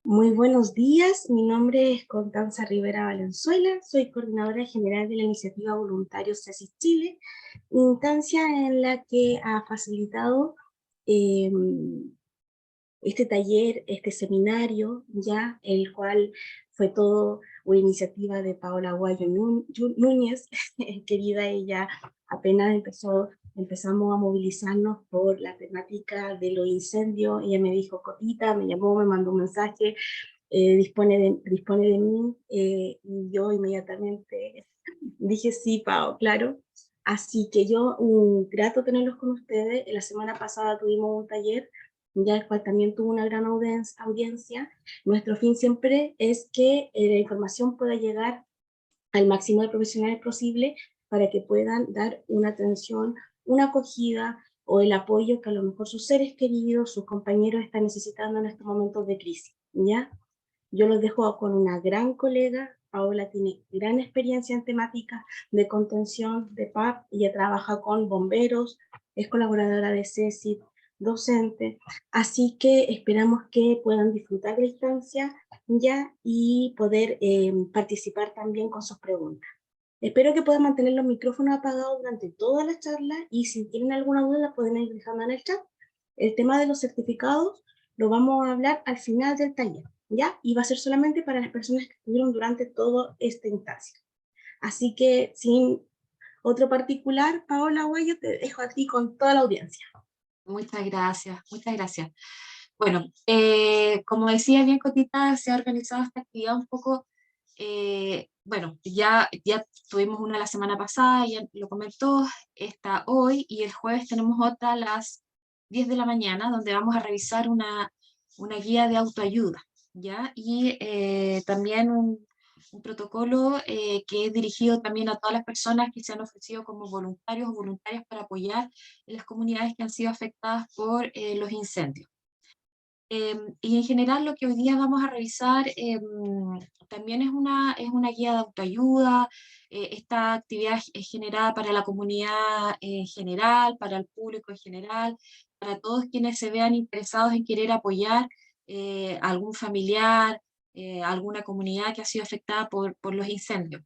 Muy buenos días, mi nombre es Constanza Rivera Valenzuela, soy coordinadora general de la iniciativa Voluntarios CESIS Chile, instancia en la que ha facilitado eh, este taller, este seminario, ya, el cual fue todo una iniciativa de Paola Guayo Núñez, querida ella, apenas empezamos a movilizarnos por la temática de los incendios, ella me dijo, Cotita, me llamó, me mandó un mensaje, dispone de mí, y yo inmediatamente dije sí, Pao, claro. Así que yo, un grato tenerlos con ustedes. La semana pasada tuvimos un taller, ya el cual también tuvo una gran audiencia. Nuestro fin siempre es que la información pueda llegar al máximo de profesionales posible para que puedan dar una atención, una acogida o el apoyo que a lo mejor sus seres queridos, sus compañeros están necesitando en estos momentos de crisis, ¿ya? Yo los dejo con una gran colega. Paola tiene gran experiencia en temáticas de contención de PAP, ella trabaja con bomberos, es colaboradora de CECID, docente, así que esperamos que puedan disfrutar de la instancia ya y poder participar también con sus preguntas. Espero que puedan mantener los micrófonos apagados durante toda la charla y si tienen alguna duda la pueden ir dejando en el chat. El tema de los certificados lo vamos a hablar al final del taller, ¿ya? Y va a ser solamente para las personas que estuvieron durante toda esta instancia. Así que, sin otro particular, Paola Guayo, te dejo a ti con toda la audiencia. Muchas gracias, muchas gracias. Bueno, como decía bien Cotita, se ha organizado esta actividad un poco, bueno, ya tuvimos una la semana pasada, ya lo comentó, esta hoy, y el jueves tenemos otra a las 10 de la mañana, donde vamos a revisar una guía de autoayuda, ¿ya? Y también un protocolo que es dirigido también a todas las personas que se han ofrecido como voluntarios o voluntarias para apoyar en las comunidades que han sido afectadas por los incendios. Y en general lo que hoy día vamos a revisar también es una guía de autoayuda. Esta actividad es generada para la comunidad en general, para el público en general, para todos quienes se vean interesados en querer apoyar a algún familiar, alguna comunidad que ha sido afectada por los incendios.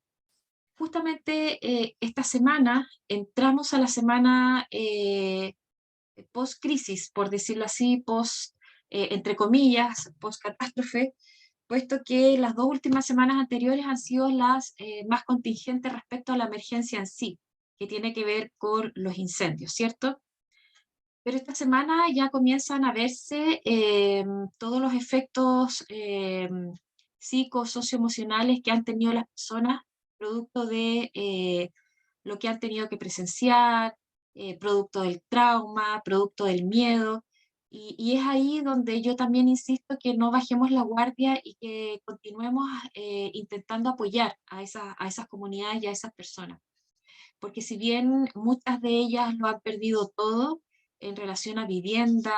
Justamente esta semana entramos a la semana post-crisis, por decirlo así, entre comillas, post-catástrofe, puesto que las dos últimas semanas anteriores han sido las más contingentes respecto a la emergencia en sí, que tiene que ver con los incendios, ¿cierto? Pero esta semana ya comienzan a verse todos los efectos socioemocionales que han tenido las personas producto de lo que han tenido que presenciar, producto del trauma, producto del miedo. Y es ahí donde yo también insisto que no bajemos la guardia y que continuemos intentando apoyar a esas comunidades y a esas personas. Porque si bien muchas de ellas lo han perdido todo en relación a vivienda,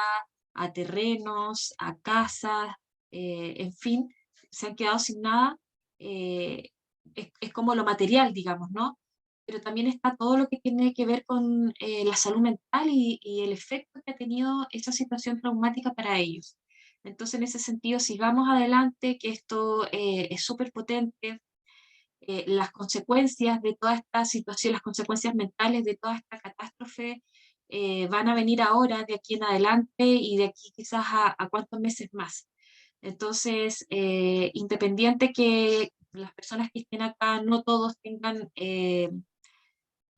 a terrenos, a casas, en fin, se han quedado sin nada, eh, es como lo material, digamos, ¿no? Pero también está todo lo que tiene que ver con la salud mental y el efecto que ha tenido esa situación traumática para ellos. Entonces, en ese sentido, sigamos adelante, que esto es súper potente. Las consecuencias de toda esta situación, las consecuencias mentales de toda esta catástrofe van a venir ahora, de aquí en adelante y de aquí quizás a cuántos meses más. Entonces, independiente que las personas que estén acá no todos tengan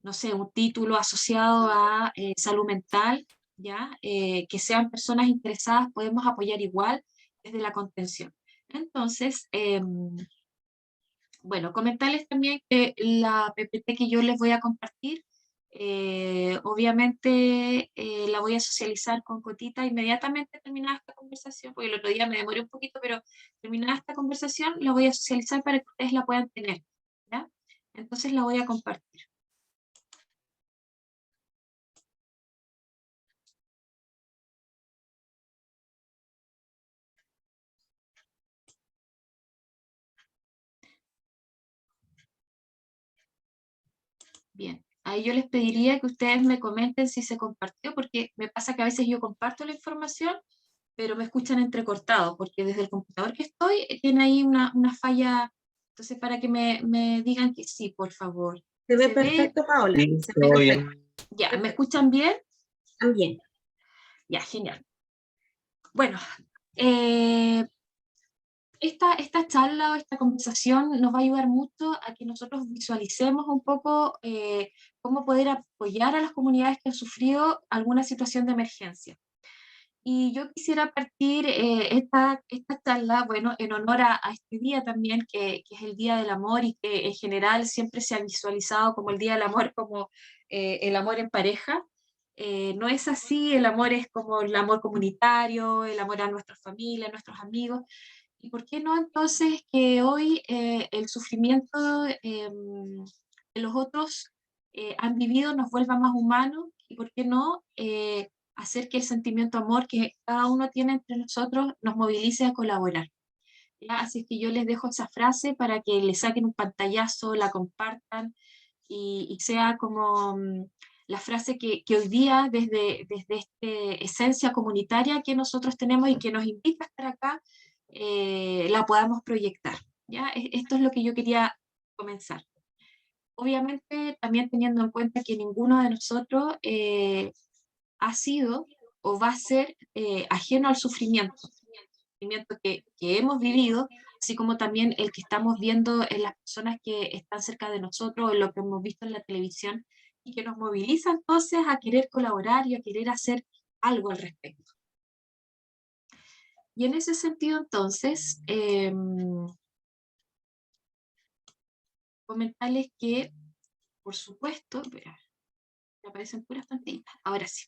no sé, un título asociado a salud mental, ¿ya? Que sean personas interesadas, podemos apoyar igual desde la contención. Entonces, bueno, comentarles también que la PPT que yo les voy a compartir, obviamente la voy a socializar con Cotita inmediatamente terminada esta conversación, porque el otro día me demoré un poquito, pero terminada esta conversación la voy a socializar para que ustedes la puedan tener, ¿ya? Entonces la voy a compartir. Bien, ahí yo les pediría que ustedes me comenten si se compartió, porque me pasa que a veces yo comparto la información, pero me escuchan entrecortado, porque desde el computador que estoy tiene ahí una falla. Entonces, para que me digan que sí, por favor. Se ve ¿Se ve? perfecto, Paola. Sí, Se ve todo perfecto. bien. Ya, ¿me escuchan bien? También. Ya, genial. Bueno, eh, esta charla o esta conversación nos va a ayudar mucho a que nosotros visualicemos un poco cómo poder apoyar a las comunidades que han sufrido alguna situación de emergencia. Y yo quisiera partir esta charla, bueno, en honor a este día también, que es el Día del Amor y que en general siempre se ha visualizado como el Día del Amor, como el amor en pareja. No es así, el amor es como el amor comunitario, el amor a nuestra familia, a nuestros amigos. ¿Y por qué no entonces que hoy el sufrimiento que los otros han vivido nos vuelva más humanos? ¿Y por qué no hacer que el sentimiento de amor que cada uno tiene entre nosotros nos movilice a colaborar? ¿Ya? Así que yo les dejo esa frase para que le saquen un pantallazo, la compartan y sea como la frase que hoy día, desde esta esencia comunitaria que nosotros tenemos y que nos invita a estar acá, la podamos proyectar. ¿Ya? Esto es lo que yo quería comenzar. Obviamente, también teniendo en cuenta que ninguno de nosotros ha sido o va a ser ajeno al sufrimiento que hemos vivido, así como también el que estamos viendo en las personas que están cerca de nosotros, en lo que hemos visto en la televisión, y que nos moviliza entonces a querer colaborar y a querer hacer algo al respecto. Y en ese sentido, entonces, comentarles que, por supuesto, espera, me aparecen puras pantallitas, ahora sí.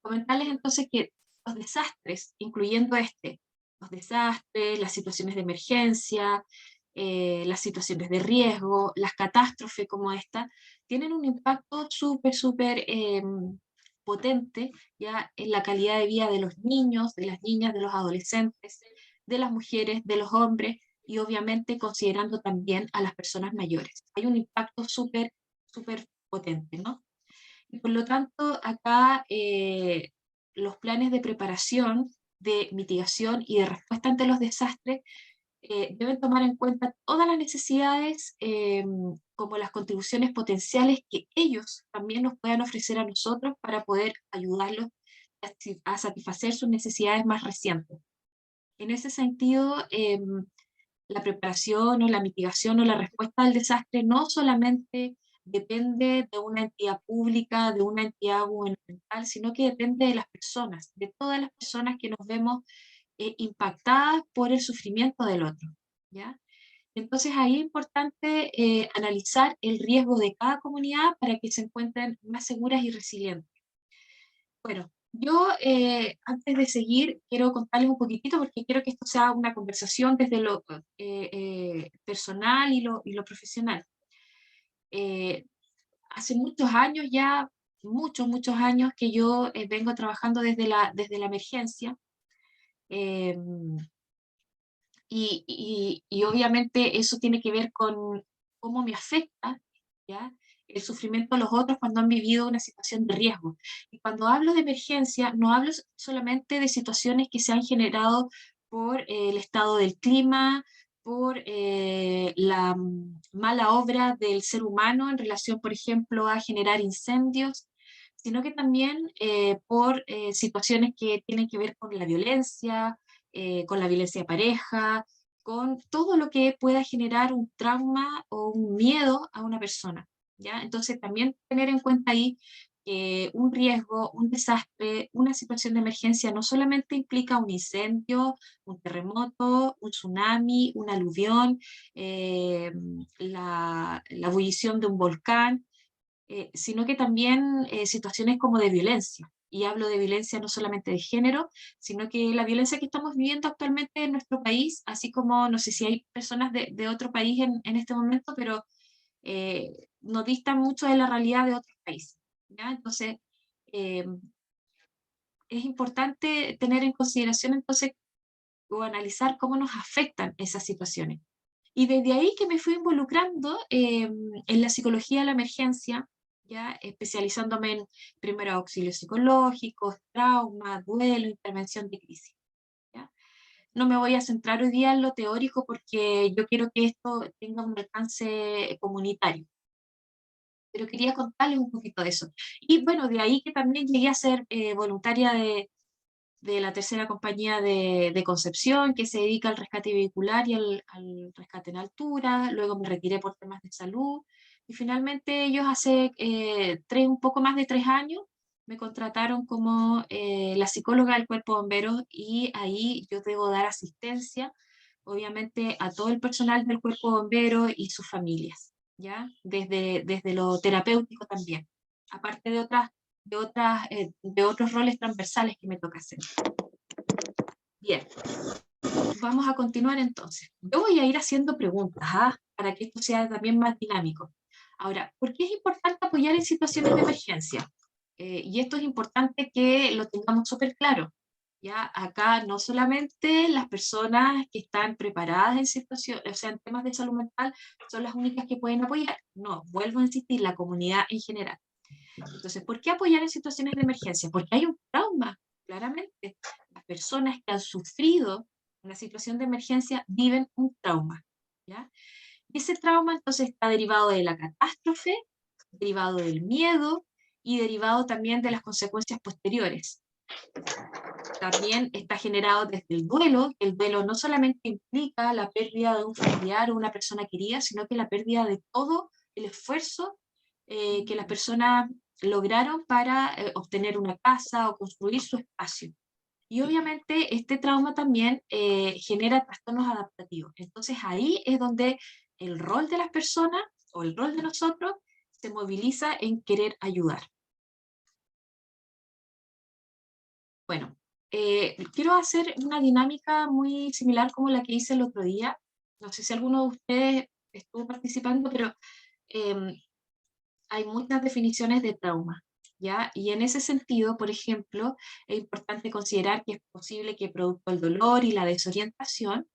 Comentarles entonces que los desastres, incluyendo los desastres, las situaciones de emergencia, las situaciones de riesgo, las catástrofes como esta, tienen un impacto súper potente ya en la calidad de vida de los niños, de las niñas, de los adolescentes, de las mujeres, de los hombres y obviamente considerando también a las personas mayores. Hay un impacto súper potente, ¿no? Y por lo tanto, acá los planes de preparación, de mitigación y de respuesta ante los desastres deben tomar en cuenta todas las necesidades como las contribuciones potenciales que ellos también nos puedan ofrecer a nosotros para poder ayudarlos a satisfacer sus necesidades más recientes. En ese sentido, la preparación o la mitigación o la respuesta al desastre no solamente depende de una entidad pública, de una entidad gubernamental, sino que depende de las personas, de todas las personas que nos vemos impactadas por el sufrimiento del otro, ¿ya? Entonces ahí es importante analizar el riesgo de cada comunidad para que se encuentren más seguras y resilientes. Bueno, yo antes de seguir quiero contarles un poquitito porque quiero que esto sea una conversación desde lo personal y lo profesional. Eh, Hace muchos años ya, muchos años que yo vengo trabajando desde la emergencia eh, y obviamente eso tiene que ver con cómo me afecta, ¿ya? El sufrimiento de los otros cuando han vivido una situación de riesgo. Y cuando hablo de emergencia, no hablo solamente de situaciones que se han generado por el estado del clima, por la mala obra del ser humano en relación, por ejemplo, a generar incendios, sino que también por situaciones que tienen que ver con la violencia de pareja, con todo lo que pueda generar un trauma o un miedo a una persona, ¿ya? Entonces también tener en cuenta ahí que un riesgo, un desastre, una situación de emergencia no solamente implica un incendio, un terremoto, un tsunami, un aluvión, la ebullición de un volcán, sino que también situaciones como de violencia. Y hablo de violencia no solamente de género, sino que la violencia que estamos viviendo actualmente en nuestro país, así como no sé si hay personas de otro país en este momento, pero no distan mucho de la realidad de otros países, ¿ya? Entonces, eh, es importante tener en consideración entonces o analizar cómo nos afectan esas situaciones. Y desde ahí que me fui involucrando en la psicología de la emergencia, ya especializándome en primeros auxilios psicológicos, trauma, duelo, intervención de crisis. no me voy a centrar hoy día en lo teórico porque yo quiero que esto tenga un alcance comunitario. Pero quería contarles un poquito de eso. Y bueno, de ahí que también llegué a ser voluntaria de la tercera compañía de Concepción, que se dedica al rescate vehicular y al rescate en altura. Luego me retiré por temas de salud. Y finalmente ellos hace un poco más de 3 años me contrataron como la psicóloga del Cuerpo de Bomberos y ahí yo debo dar asistencia, obviamente, a todo el personal del Cuerpo de Bomberos y sus familias, ¿ya? Desde lo terapéutico también, aparte de otros roles transversales que me toca hacer. Bien, vamos a continuar entonces. Yo voy a ir haciendo preguntas, para que esto sea también más dinámico. Ahora, ¿por qué es importante apoyar en situaciones de emergencia? Y esto es importante que lo tengamos súper claro. ¿Ya? Acá no solamente las personas que están preparadas en situaciones, o sea, en temas de salud mental, son las únicas que pueden apoyar. No, vuelvo a insistir, la comunidad en general. Entonces, ¿por qué apoyar en situaciones de emergencia? Porque hay un trauma, claramente. Las personas que han sufrido una situación de emergencia viven un trauma, ¿ya? Y ese trauma entonces está derivado de la catástrofe, derivado del miedo y derivado también de las consecuencias posteriores. También está generado desde el duelo, que el duelo no solamente implica la pérdida de un familiar o una persona querida, sino que la pérdida de todo el esfuerzo que las personas lograron para obtener una casa o construir su espacio. Y obviamente este trauma también genera trastornos adaptativos. Entonces ahí es donde el rol de las personas o el rol de nosotros se moviliza en querer ayudar. Bueno, quiero hacer una dinámica muy similar como la que hice el otro día. No sé si alguno de ustedes estuvo participando, pero em, hay muchas definiciones de trauma, ¿ya? Y en ese sentido, por ejemplo, es importante considerar que es posible que producto del dolor y la desorientación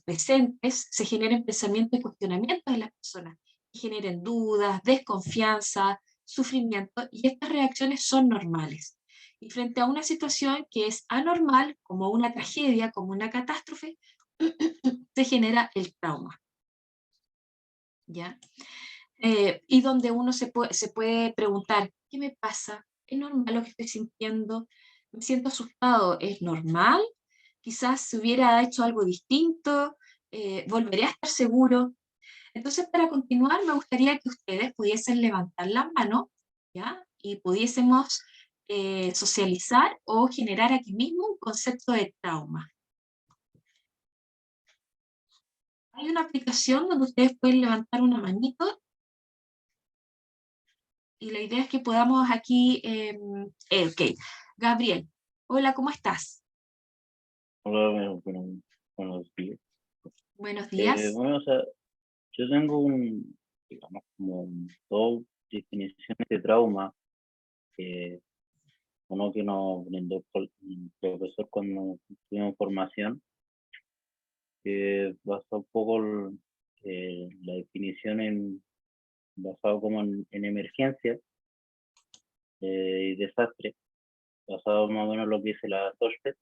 presentes se generen pensamientos y cuestionamientos en las personas, que generen dudas, desconfianza, sufrimiento, y estas reacciones son normales. Y frente a una situación que es anormal, como una tragedia, como una catástrofe, se genera el trauma, ¿ya? Y donde uno se puede preguntar, ¿qué me pasa? ¿Es normal lo que estoy sintiendo? ¿Me siento asustado? ¿Es normal? Quizás si hubiera hecho algo distinto, volveré a estar seguro. Entonces, para continuar, me gustaría que ustedes pudiesen levantar la mano, ¿ya? Y pudiésemos socializar o generar aquí mismo un concepto de trauma. Hay una aplicación donde ustedes pueden levantar una manito y la idea es que podamos aquí, ok, Gabriel, hola, ¿cómo estás? Hola, buenos días. Buenos días. Bueno, o sea, yo tengo digamos, como dos definiciones de trauma, que uno que nos brindó el profesor cuando tuvimos formación, que basa un poco la definición basado como en emergencia y desastre, basado más o menos en lo que dice la TOSFET,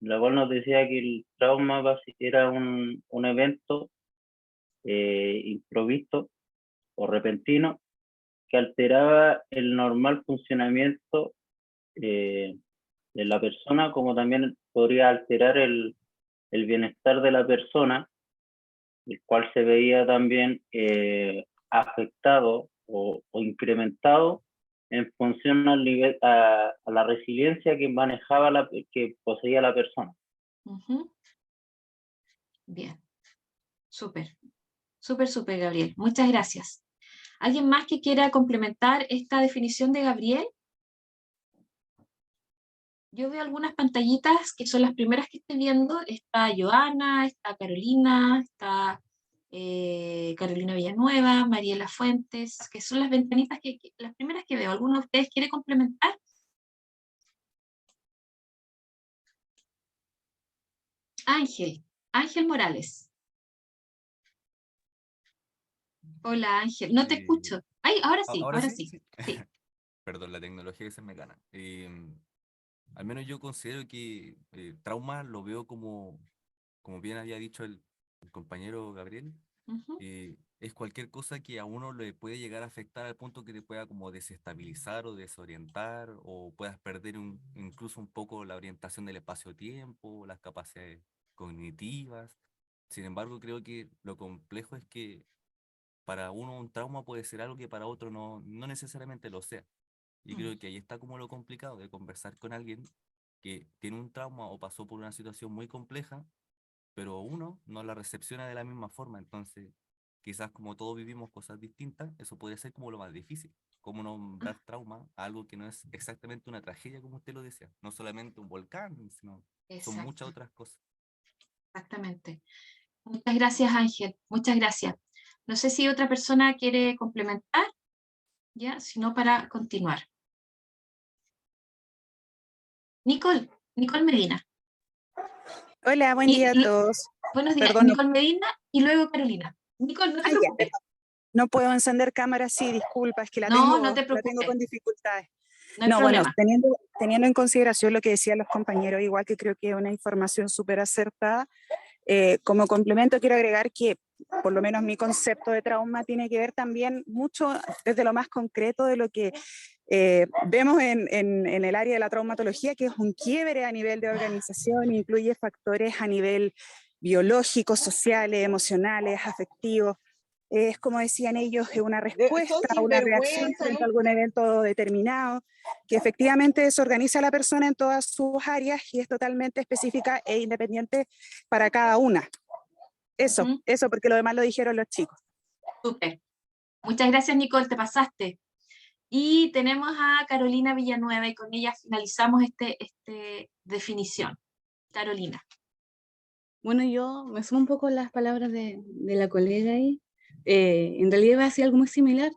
la cual nos decía que el trauma era un evento improvisto o repentino que alteraba el normal funcionamiento de la persona, como también podría alterar el bienestar de la persona, el cual se veía también afectado o incrementado en función a la resiliencia que que poseía la persona. Bien, súper, súper, Gabriel. Muchas gracias. ¿Alguien más que quiera complementar esta definición de Gabriel? Yo veo algunas pantallitas que son las primeras que estoy viendo. Está Joana, está Carolina, está Carolina Villanueva, Mariela Fuentes, que son las ventanitas las primeras que veo. ¿Alguno de ustedes quiere complementar? Ángel Morales. Hola Ángel, no te escucho. Ay, ahora sí, ¿Ahora ahora sí? sí. Sí. Sí. Perdón, la tecnología que se me gana. al menos yo considero que trauma lo veo como bien había dicho el compañero Gabriel, Ujú. es cualquier cosa que a uno le puede llegar a afectar al punto que te pueda como desestabilizar o desorientar, o puedas perder incluso un poco la orientación del espacio-tiempo, las capacidades cognitivas. Sin embargo, creo que lo complejo es que para uno un trauma puede ser algo que para otro no necesariamente lo sea. Y Mm. creo que ahí está como lo complicado de conversar con alguien que tiene un trauma o pasó por una situación muy compleja, pero uno no la recepciona de la misma forma. Entonces, quizás como todos vivimos cosas distintas, eso podría ser como lo más difícil. Cómo nombrar trauma a algo que no es exactamente una tragedia, como usted lo decía. No solamente un volcán, sino son muchas Exacto, otras cosas. exactamente. Muchas gracias, Ángel. Muchas gracias. No sé si otra persona quiere complementar, ya, si no para continuar. Nicole Medina. Hola, buen Y día a todos. buenos días, Perdón, Nicole Medina y luego Carolina. Nicole, no te ya, preocupes. no puedo encender cámara, sí, disculpa, es que No te la tengo preocupes, con dificultades. no hay No, bueno, problema. teniendo en consideración lo que decían los compañeros, igual que creo que es una información súper acertada, como complemento quiero agregar que por lo menos mi concepto de trauma tiene que ver también mucho desde lo más concreto de lo que vemos en el área de la traumatología, que es un quiebre a nivel de organización, incluye factores a nivel biológico, sociales, emocionales, afectivos. Es como decían ellos, es una respuesta, una reacción frente a algún evento determinado, que efectivamente desorganiza a la persona en todas sus áreas y es totalmente específica e independiente para cada una. Ujú, Eso, porque lo demás lo dijeron los chicos. súper. Muchas gracias, Nicole, te pasaste. Y tenemos a Carolina Villanueva y con ella finalizamos este definición. Carolina. Bueno, yo me sumo un poco a las palabras de la colega ahí. En realidad va a ser algo muy similar,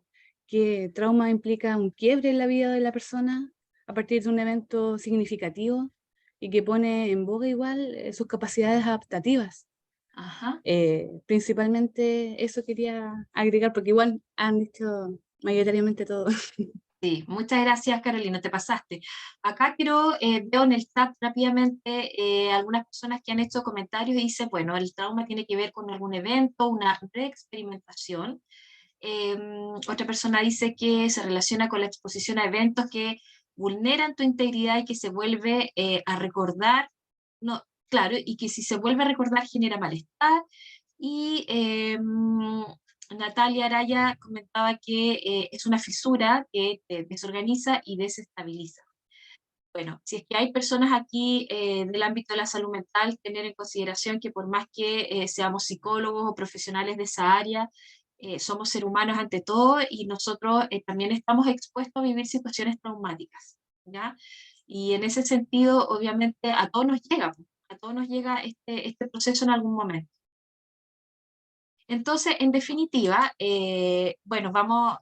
que trauma implica un quiebre en la vida de la persona a partir de un evento significativo y que pone en boga igual sus capacidades adaptativas. Ajá. Principalmente eso quería agregar, porque igual han dicho mayoritariamente todo. Sí, muchas gracias, Carolina, te pasaste. Acá quiero, veo en el chat rápidamente algunas personas que han hecho comentarios y dicen, bueno, el trauma tiene que ver con algún evento, una reexperimentación. Otra persona dice que se relaciona con la exposición a eventos que vulneran tu integridad y que se vuelve a recordar, no, claro, y que si se vuelve a recordar genera malestar. Y Natalia Araya comentaba que es una fisura que te desorganiza y desestabiliza. Bueno, si es que hay personas aquí del ámbito de la salud mental, tener en consideración que por más que seamos psicólogos o profesionales de esa área, somos seres humanos ante todo y nosotros también estamos expuestos a vivir situaciones traumáticas, ¿ya? Y en ese sentido, obviamente, a todos nos llega, pues, a todos nos llega este proceso en algún momento. Entonces, en definitiva, bueno, vamos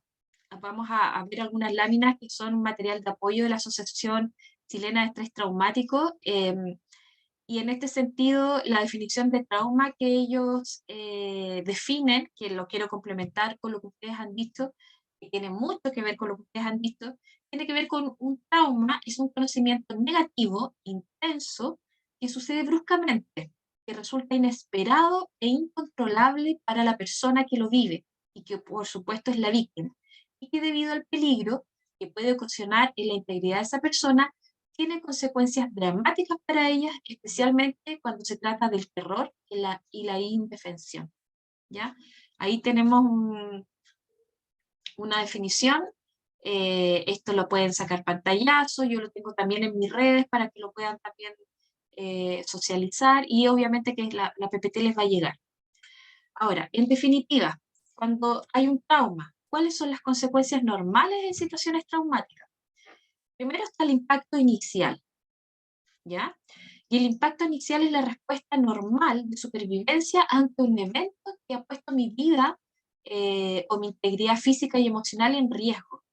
a ver algunas láminas que son un material de apoyo de la Asociación Chilena de Estrés Traumático, y en este sentido, la definición de trauma que ellos definen, que lo quiero complementar con lo que ustedes han dicho, que tiene mucho que ver con lo que ustedes han dicho, tiene que ver con un trauma, es un conocimiento negativo, intenso, que sucede bruscamente, que resulta inesperado e incontrolable para la persona que lo vive y que por supuesto es la víctima, y que debido al peligro que puede ocasionar en la integridad de esa persona, tiene consecuencias dramáticas para ellas, especialmente cuando se trata del terror y la indefensión, ¿ya? Ahí tenemos una definición, esto lo pueden sacar pantallazo, yo lo tengo también en mis redes para que lo puedan también socializar y obviamente que la PPT les va a llegar. Ahora, en definitiva, cuando hay un trauma, ¿cuáles son las consecuencias normales en situaciones traumáticas? Primero está el impacto inicial, ¿ya? Y el impacto inicial es la respuesta normal de supervivencia ante un evento que ha puesto mi vida o mi integridad física y emocional en riesgo.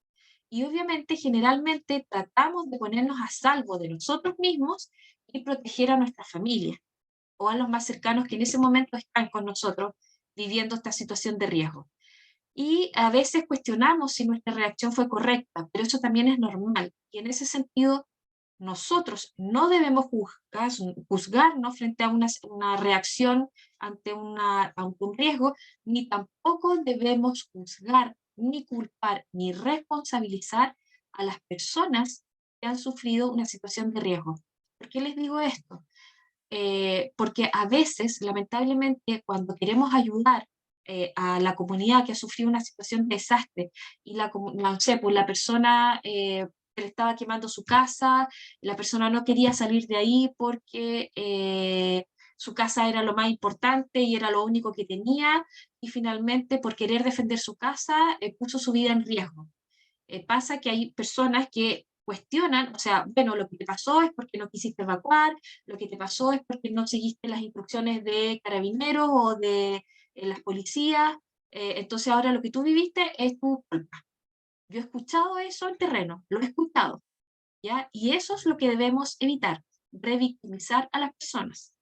Y obviamente, generalmente, tratamos de ponernos a salvo de nosotros mismos y proteger a nuestra familia o a los más cercanos que en ese momento están con nosotros viviendo esta situación de riesgo. Y a veces cuestionamos si nuestra reacción fue correcta, pero eso también es normal. Y en ese sentido, nosotros no debemos juzgarnos frente a una reacción ante un riesgo, ni tampoco debemos juzgar, ni culpar, ni responsabilizar a las personas que han sufrido una situación de riesgo. ¿Por qué les digo esto? Porque a veces, lamentablemente, cuando queremos ayudar a la comunidad que ha sufrido una situación de desastre, y no sé, pues la persona le estaba quemando su casa, la persona no quería salir de ahí porque su casa era lo más importante y era lo único que tenía, y finalmente por querer defender su casa puso su vida en riesgo. Pasa que hay personas que cuestionan, o sea, bueno, lo que te pasó es porque no quisiste evacuar, lo que te pasó es porque no seguiste las instrucciones de carabineros o de las policías, entonces ahora lo que tú viviste es tu culpa. Yo he escuchado eso en terreno, lo he escuchado, ¿ya? Y eso es lo que debemos evitar, revictimizar a las personas,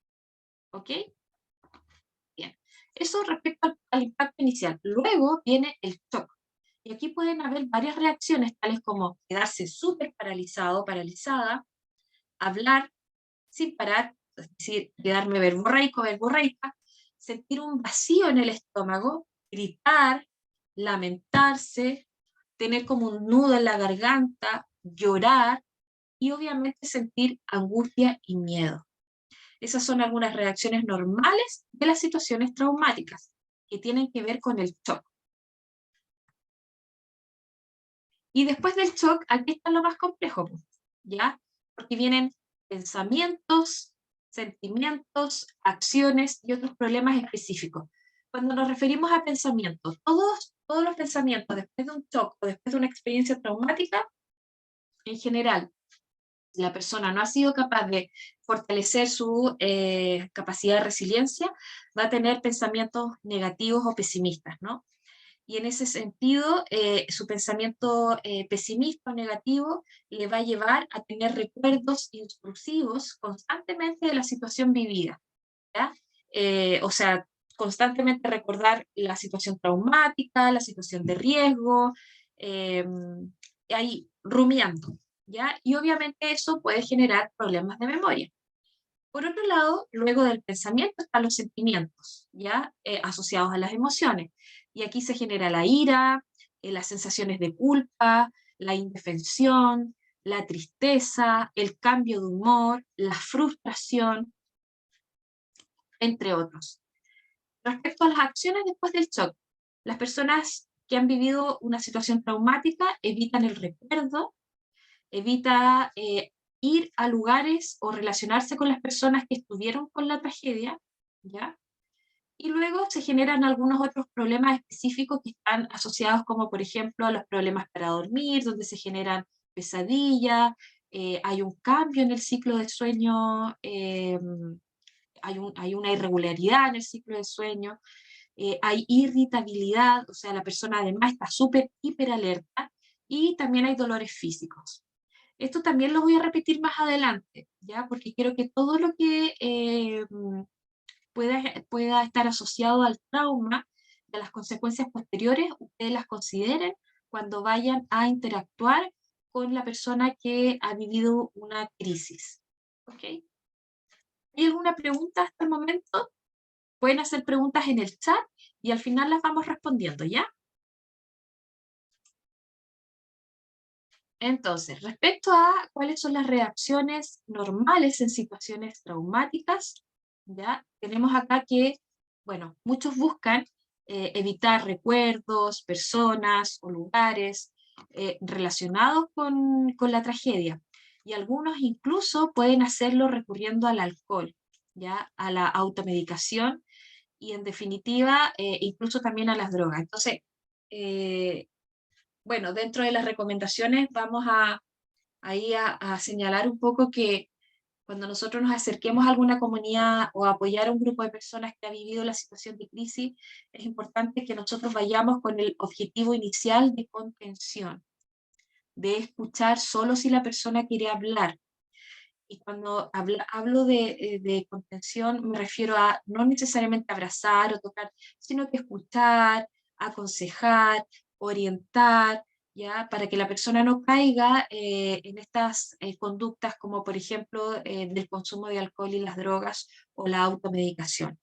¿ok? Bien, eso respecto al impacto inicial. Luego viene el shock. Y aquí pueden haber varias reacciones, tales como quedarse súper paralizado, paralizada, hablar sin parar, es decir, quedarme verborreico, verborreica, sentir un vacío en el estómago, gritar, lamentarse, tener como un nudo en la garganta, llorar y obviamente sentir angustia y miedo. Esas son algunas reacciones normales de las situaciones traumáticas que tienen que ver con el shock. Y después del shock, aquí está lo más complejo, ¿ya? Porque vienen pensamientos, sentimientos, acciones y otros problemas específicos. Cuando nos referimos a pensamientos, todos los pensamientos después de un shock o después de una experiencia traumática, en general, la persona no ha sido capaz de fortalecer su capacidad de resiliencia, va a tener pensamientos negativos o pesimistas, ¿no? Y en ese sentido, su pensamiento pesimista o negativo le va a llevar a tener recuerdos intrusivos constantemente de la situación vivida, ¿ya? O sea, constantemente recordar la situación traumática, la situación de riesgo, ahí rumiando, ¿ya? Y obviamente eso puede generar problemas de memoria. Por otro lado, luego del pensamiento están los sentimientos, ¿ya? Asociados a las emociones. Y aquí se genera la ira, las sensaciones de culpa, la indefensión, la tristeza, el cambio de humor, la frustración, entre otros. Respecto a las acciones después del shock, las personas que han vivido una situación traumática evitan el recuerdo, evita ir a lugares o relacionarse con las personas que estuvieron con la tragedia, ¿ya? Y luego se generan algunos otros problemas específicos que están asociados, como por ejemplo a los problemas para dormir, donde se generan pesadillas, hay un cambio en el ciclo de sueño, hay una irregularidad en el ciclo de sueño, hay irritabilidad, o sea, la persona además está súper hiperalerta, y también hay dolores físicos. Esto también lo voy a repetir más adelante, ¿ya? Porque quiero que todo lo que pueda estar asociado al trauma, de las consecuencias posteriores, ustedes las consideren cuando vayan a interactuar con la persona que ha vivido una crisis. ¿Ok? ¿Hay alguna pregunta hasta el momento? Pueden hacer preguntas en el chat y al final las vamos respondiendo, ¿ya? Entonces, respecto a cuáles son las reacciones normales en situaciones traumáticas, ¿ya? Tenemos acá que, bueno, muchos buscan evitar recuerdos, personas o lugares relacionados con la tragedia. Y algunos incluso pueden hacerlo recurriendo al alcohol, ¿ya? A la automedicación y en definitiva incluso también a las drogas. Entonces, bueno, dentro de las recomendaciones vamos ahí a señalar un poco que cuando nosotros nos acerquemos a alguna comunidad o a apoyar a un grupo de personas que ha vivido la situación de crisis, es importante que nosotros vayamos con el objetivo inicial de contención, de escuchar solo si la persona quiere hablar. Y cuando hablo de contención, me refiero a no necesariamente abrazar o tocar, sino que escuchar, aconsejar, orientar, ¿ya? Para que la persona no caiga en estas conductas como por ejemplo del consumo de alcohol y las drogas o la automedicación.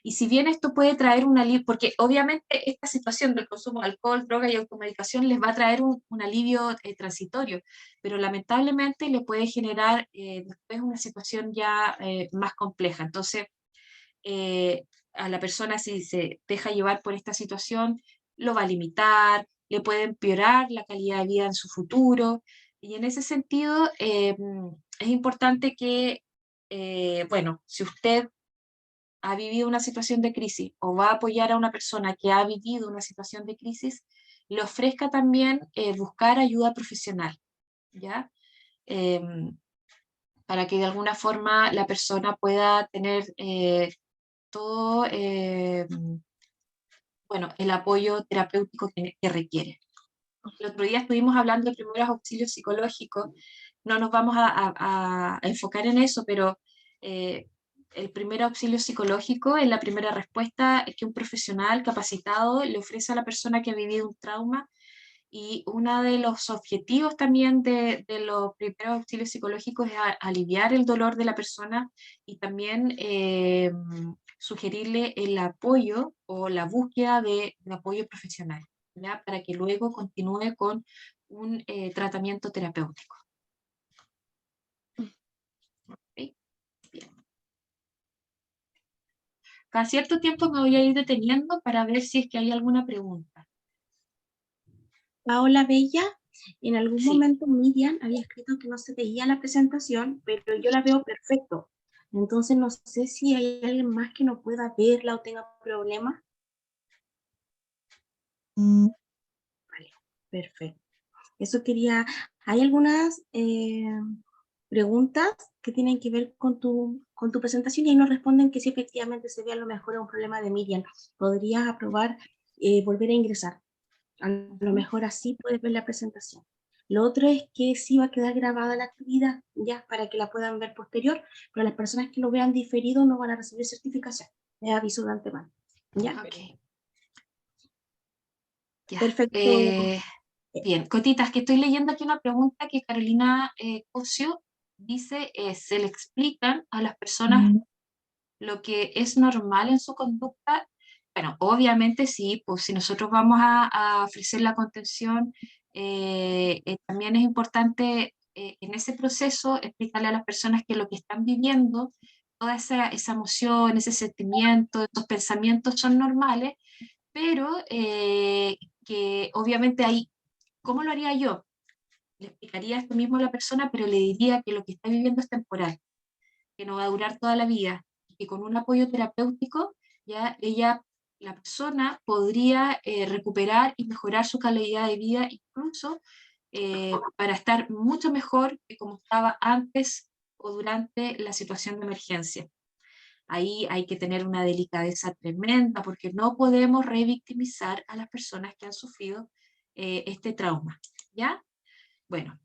Y si bien esto puede traer un alivio, porque obviamente esta situación del consumo de alcohol, droga y automedicación les va a traer un alivio transitorio, pero lamentablemente le puede generar después una situación ya más compleja. Entonces, a la persona si se deja llevar por esta situación, lo va a limitar, le puede empeorar la calidad de vida en su futuro, y en ese sentido es importante que, bueno, si usted ha vivido una situación de crisis o va a apoyar a una persona que ha vivido una situación de crisis, le ofrezca también buscar ayuda profesional, ¿ya? Para que de alguna forma la persona pueda tener todo bueno, el apoyo terapéutico que requiere. El otro día estuvimos hablando de primeros auxilios psicológicos, no nos vamos a enfocar en eso, pero el primer auxilio psicológico es la primera respuesta que un profesional capacitado le ofrece a la persona que ha vivido un trauma, y uno de los objetivos también de los primeros auxilios psicológicos es aliviar el dolor de la persona y también sugerirle el apoyo o la búsqueda de apoyo profesional, ¿ya? Para que luego continúe con un tratamiento terapéutico. ¿Okay? Bien. Cada cierto tiempo me voy a ir deteniendo para ver si es que hay alguna pregunta. Paola Bella, en algún Sí. momento Miriam había escrito que no se veía la presentación, pero yo la veo perfecto. Entonces no sé si hay alguien más que no pueda verla o tenga problemas. Vale, perfecto. Eso quería, hay algunas preguntas que tienen que ver con tu presentación y ahí nos responden que si efectivamente se ve a lo mejor un problema de Miriam. Podrías aprobar volver a ingresar. A lo mejor así puedes ver la presentación. Lo otro es que sí va a quedar grabada la actividad, ya, para que la puedan ver posterior, pero las personas que lo vean diferido no van a recibir certificación. Les aviso de antemano. ¿Ya? Ok. Ya. Perfecto. Bien, Cotitas, que estoy leyendo aquí una pregunta que Carolina Cosio dice, ¿se le explican a las personas lo que es normal en su conducta? Bueno, obviamente sí, pues si nosotros vamos a ofrecer la contención, también es importante en ese proceso explicarle a las personas que lo que están viviendo, toda esa emoción, ese sentimiento, esos pensamientos son normales, pero que obviamente ahí, ¿cómo lo haría yo? Le explicaría esto mismo a la persona, pero le diría que lo que está viviendo es temporal, que no va a durar toda la vida, y que con un apoyo terapéutico ya ella, la persona, podría recuperar y mejorar su calidad de vida, incluso para estar mucho mejor que como estaba antes o durante la situación de emergencia. Ahí hay que tener una delicadeza tremenda porque no podemos revictimizar a las personas que han sufrido este trauma, ¿ya? Bueno,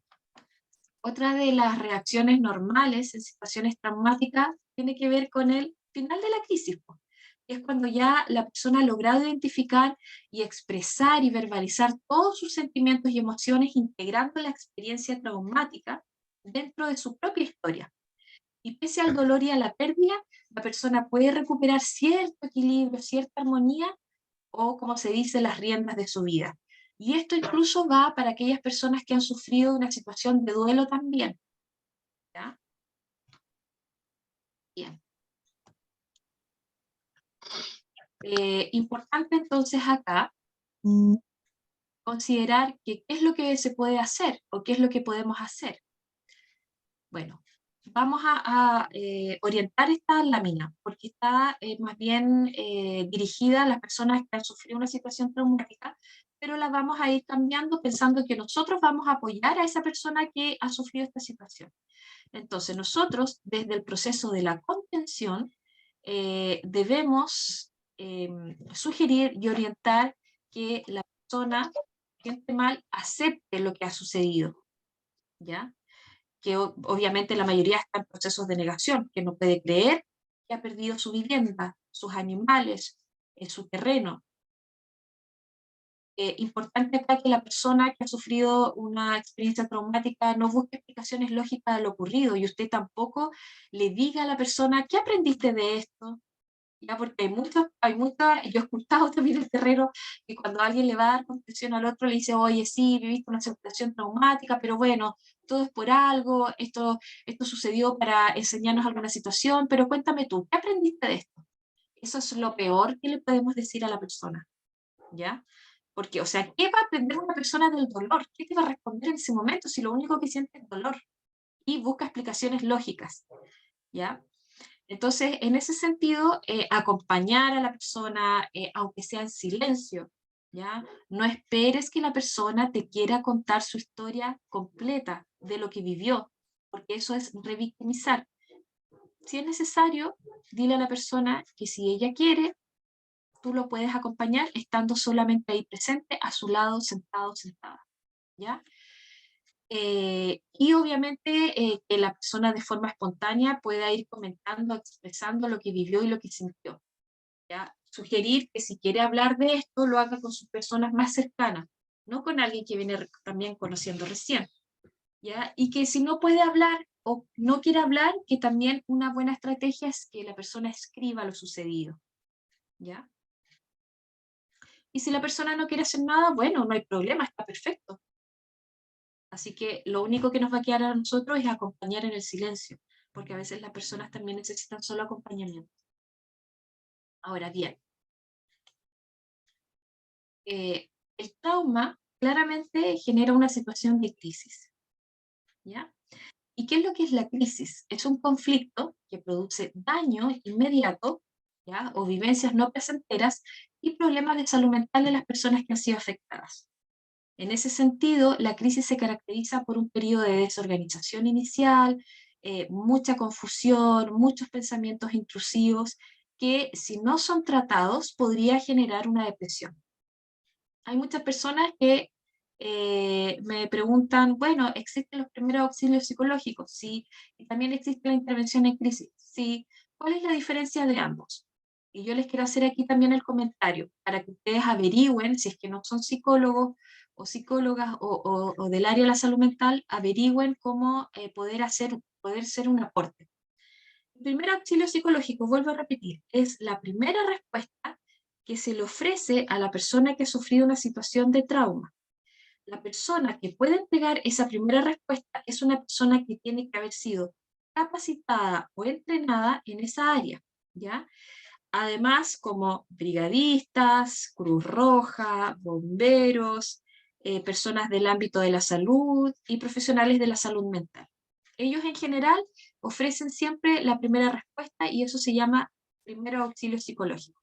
otra de las reacciones normales en situaciones traumáticas tiene que ver con el final de la crisis, que es cuando ya la persona ha logrado identificar y expresar y verbalizar todos sus sentimientos y emociones, integrando la experiencia traumática dentro de su propia historia. Y pese al dolor y a la pérdida, la persona puede recuperar cierto equilibrio, cierta armonía, o como se dice, las riendas de su vida. Y esto incluso va para aquellas personas que han sufrido una situación de duelo también. ¿Ya? Bien. Importante entonces acá considerar que qué es lo que se puede hacer o qué es lo que podemos hacer. Bueno, vamos a orientar esta lámina porque está más bien dirigida a las personas que han sufrido una situación traumática, pero la vamos a ir cambiando pensando que nosotros vamos a apoyar a esa persona que ha sufrido esta situación. Entonces nosotros, desde el proceso de la contención, debemos sugerir y orientar que la persona que siente mal acepte lo que ha sucedido, ¿ya? Que obviamente la mayoría está en procesos de negación, que no puede creer que ha perdido su vivienda, sus animales, su terreno. importante acá que la persona que ha sufrido una experiencia traumática no busque explicaciones lógicas de lo ocurrido, y usted tampoco le diga a la persona, ¿qué aprendiste de esto? ¿Ya? Porque yo he escuchado también el terreno que cuando alguien le va a dar contención al otro le dice, oye, sí, viviste una situación traumática, pero bueno, todo es por algo, esto sucedió para enseñarnos alguna situación, pero cuéntame tú, ¿qué aprendiste de esto? Eso es lo peor que le podemos decir a la persona, ¿ya? Porque, o sea, ¿qué va a aprender una persona del dolor? ¿Qué te va a responder en ese momento si lo único que siente es dolor? Y busca explicaciones lógicas, ¿ya? Entonces, en ese sentido, acompañar a la persona, aunque sea en silencio, ¿ya? No esperes que la persona te quiera contar su historia completa de lo que vivió, porque eso es revictimizar. Si es necesario, dile a la persona que si ella quiere, tú lo puedes acompañar estando solamente ahí presente, a su lado, sentado, sentada, ¿ya? Y obviamente que la persona de forma espontánea pueda ir comentando, expresando lo que vivió y lo que sintió, ¿ya? Sugerir que si quiere hablar de esto, lo haga con sus personas más cercanas, no con alguien que viene también conociendo recién, ¿ya? Y que si no puede hablar o no quiere hablar, que también una buena estrategia es que la persona escriba lo sucedido, ¿ya? Y si la persona no quiere hacer nada, bueno, no hay problema, está perfecto. Así que lo único que nos va a quedar a nosotros es acompañar en el silencio, porque a veces las personas también necesitan solo acompañamiento. Ahora bien, el trauma claramente genera una situación de crisis, ¿ya? ¿Y qué es lo que es la crisis? Es un conflicto que produce daño inmediato, ¿ya? O vivencias no placenteras y problemas de salud mental de las personas que han sido afectadas. En ese sentido, la crisis se caracteriza por un periodo de desorganización inicial, mucha confusión, muchos pensamientos intrusivos, que si no son tratados podría generar una depresión. Hay muchas personas que me preguntan, bueno, ¿existen los primeros auxilios psicológicos? Sí, y también existe la intervención en crisis. Sí, ¿cuál es la diferencia de ambos? Y yo les quiero hacer aquí también el comentario, para que ustedes averigüen, si es que no son psicólogos o psicólogas o del área de la salud mental, averigüen cómo poder ser un aporte. El primer auxilio psicológico, vuelvo a repetir, es la primera respuesta que se le ofrece a la persona que ha sufrido una situación de trauma. La persona que puede entregar esa primera respuesta es una persona que tiene que haber sido capacitada o entrenada en esa área, ¿ya? Además, como brigadistas, Cruz Roja, bomberos, personas del ámbito de la salud y profesionales de la salud mental. Ellos en general ofrecen siempre la primera respuesta y eso se llama primer auxilio psicológico.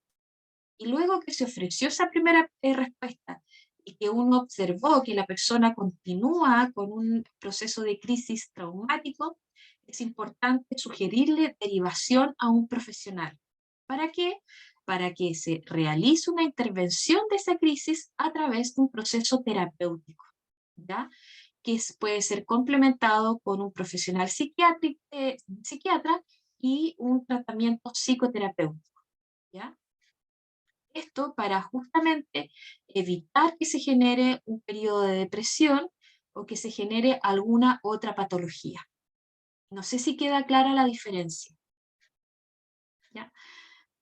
Y luego que se ofreció esa primera respuesta y que uno observó que la persona continúa con un proceso de crisis traumático, es importante sugerirle derivación a un profesional. ¿Para qué? Para que se realice una intervención de esa crisis a través de un proceso terapéutico, ¿ya? Que puede ser complementado con un profesional psiquiatra y un tratamiento psicoterapéutico, ¿ya? Esto para justamente evitar que se genere un periodo de depresión o que se genere alguna otra patología. No sé si queda clara la diferencia, ¿ya?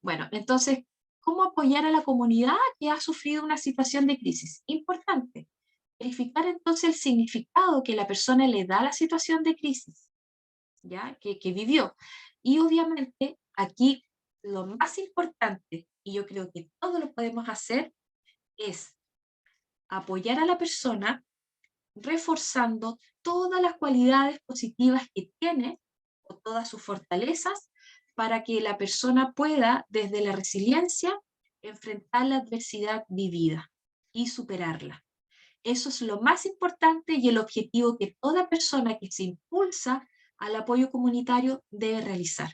Bueno, entonces, ¿cómo apoyar a la comunidad que ha sufrido una situación de crisis? Importante. Verificar entonces el significado que la persona le da a la situación de crisis, ¿ya? Que vivió. Y obviamente aquí lo más importante, y yo creo que todo lo podemos hacer, es apoyar a la persona reforzando todas las cualidades positivas que tiene o todas sus fortalezas para que la persona pueda, desde la resiliencia, enfrentar la adversidad vivida y superarla. Eso es lo más importante y el objetivo que toda persona que se impulsa al apoyo comunitario debe realizar.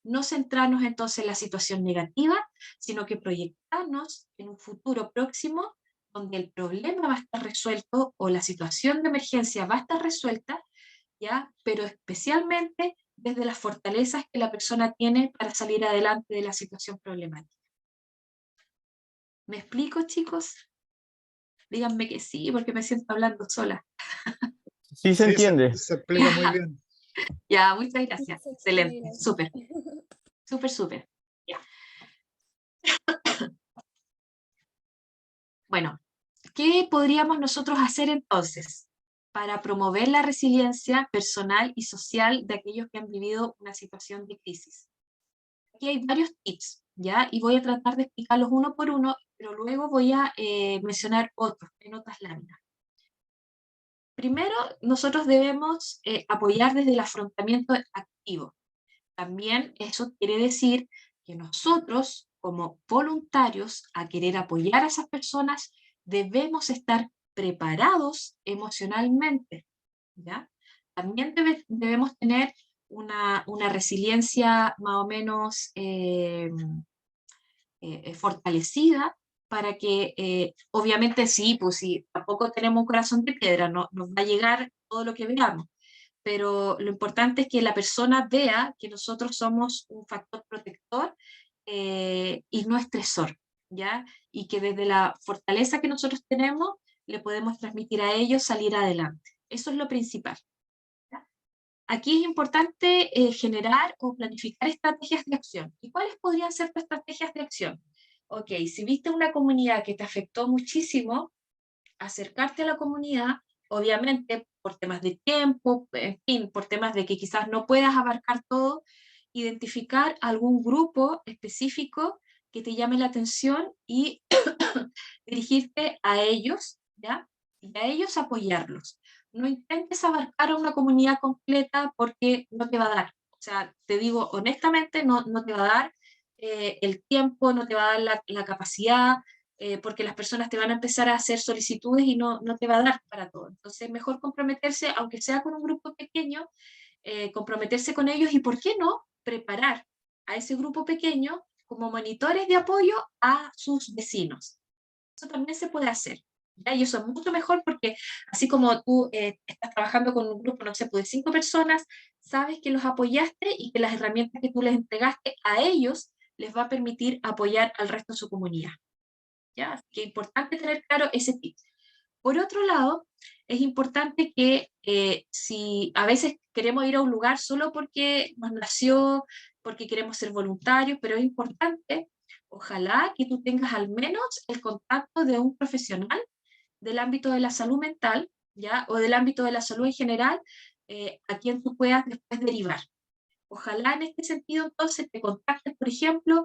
No centrarnos entonces en la situación negativa, sino que proyectarnos en un futuro próximo donde el problema va a estar resuelto o la situación de emergencia va a estar resuelta, ¿ya? Pero especialmente desde las fortalezas que la persona tiene para salir adelante de la situación problemática. ¿Me explico, chicos? Díganme que sí, porque me siento hablando sola. Sí se entiende. Se explica muy bien. Ya, muchas gracias. Sí, Excelente, gracias. súper, súper, súper. Ya. Bueno, ¿qué podríamos nosotros hacer entonces para promover la resiliencia personal y social de aquellos que han vivido una situación de crisis? Aquí hay varios tips, ¿ya? Y voy a tratar de explicarlos uno por uno, pero luego voy a mencionar otros en otras láminas. Primero, nosotros debemos apoyar desde el afrontamiento activo. También eso quiere decir que nosotros, como voluntarios, a querer apoyar a esas personas, debemos estar preparados emocionalmente, ¿ya? También debemos tener una resiliencia más o menos fortalecida para que, obviamente sí, pues sí, tampoco tenemos un corazón de piedra, no nos va a llegar todo lo que veamos, pero lo importante es que la persona vea que nosotros somos un factor protector y no estresor, ¿ya? Y que desde la fortaleza que nosotros tenemos le podemos transmitir a ellos salir adelante. Eso es lo principal. ¿Ya? Aquí es importante generar o planificar estrategias de acción. ¿Y cuáles podrían ser tus estrategias de acción? Ok, si viste una comunidad que te afectó muchísimo, acercarte a la comunidad, obviamente por temas de tiempo, en fin, por temas de que quizás no puedas abarcar todo, identificar algún grupo específico que te llame la atención y dirigirte a ellos, ¿ya? Y a ellos apoyarlos. No intentes abarcar a una comunidad completa porque no te va a dar. O sea, te digo honestamente, no te va a dar el tiempo, no te va a dar la capacidad, porque las personas te van a empezar a hacer solicitudes y no te va a dar para todo. Entonces, mejor comprometerse, aunque sea con un grupo pequeño, comprometerse con ellos y, ¿por qué no?, preparar a ese grupo pequeño como monitores de apoyo a sus vecinos. Eso también se puede hacer. ¿Ya? Y eso es mucho mejor porque así como tú estás trabajando con un grupo, no sé, pues de 5 personas, sabes que los apoyaste y que las herramientas que tú les entregaste a ellos les va a permitir apoyar al resto de su comunidad. ¿Ya? Así que es importante tener claro ese tip. Por otro lado, es importante que si a veces queremos ir a un lugar solo porque nos nació, porque queremos ser voluntarios, pero es importante, ojalá que tú tengas al menos el contacto de un profesional del ámbito de la salud mental, ¿ya? O del ámbito de la salud en general, a quien tú puedas después derivar. Ojalá en este sentido entonces te contactes, por ejemplo,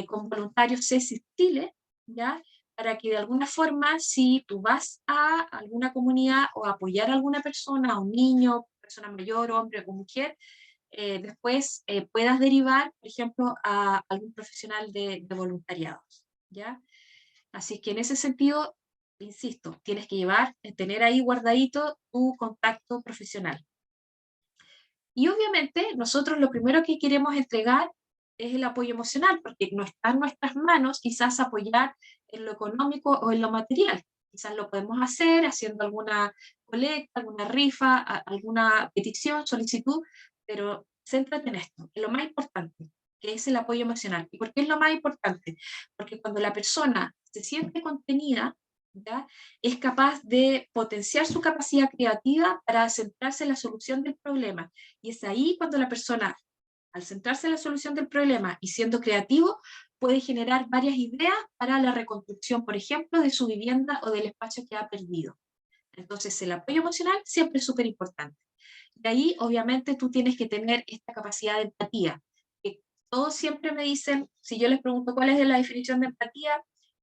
con Voluntarios CESIS Chile, ¿ya? Para que de alguna forma, si tú vas a alguna comunidad o a apoyar a alguna persona, a un niño, persona mayor, hombre o mujer, después puedas derivar, por ejemplo, a algún profesional de voluntariados, ¿ya? Así que en ese sentido, insisto, tienes que tener ahí guardadito tu contacto profesional. Y obviamente nosotros lo primero que queremos entregar es el apoyo emocional, porque no está en nuestras manos quizás apoyar en lo económico o en lo material. Quizás lo podemos hacer haciendo alguna colecta, alguna rifa, alguna petición, solicitud, pero céntrate en esto, en lo más importante, que es el apoyo emocional. ¿Y por qué es lo más importante? Porque cuando la persona se siente contenida, ¿ya?, es capaz de potenciar su capacidad creativa para centrarse en la solución del problema. Y es ahí cuando la persona, al centrarse en la solución del problema y siendo creativo, puede generar varias ideas para la reconstrucción, por ejemplo, de su vivienda o del espacio que ha perdido. Entonces, el apoyo emocional siempre es súper importante. De ahí, obviamente, tú tienes que tener esta capacidad de empatía. Que todos siempre me dicen, si yo les pregunto cuál es la definición de empatía,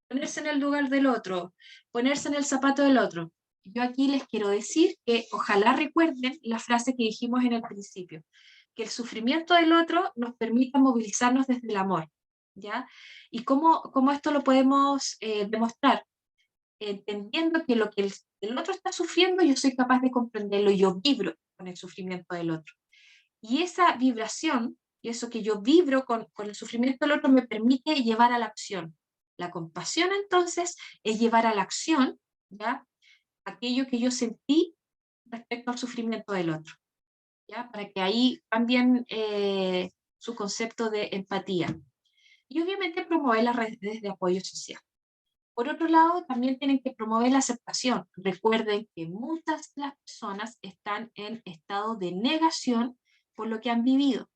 ponerse en el lugar del otro, ponerse en el zapato del otro. Yo aquí les quiero decir que ojalá recuerden la frase que dijimos en el principio, que el sufrimiento del otro nos permita movilizarnos desde el amor, ¿ya? ¿Y cómo esto lo podemos demostrar? Entendiendo que lo que el otro está sufriendo, yo soy capaz de comprenderlo, y yo vibro con el sufrimiento del otro. Y esa vibración, y eso que yo vibro con el sufrimiento del otro, me permite llevar a la acción. La compasión, entonces, es llevar a la acción, ¿ya?, aquello que yo sentí respecto al sufrimiento del otro, ¿ya?, para que ahí cambien su concepto de empatía. Y obviamente promover las redes de apoyo social. Por otro lado, también tienen que promover la aceptación. Recuerden que muchas de las personas están en estado de negación por lo que han vivido.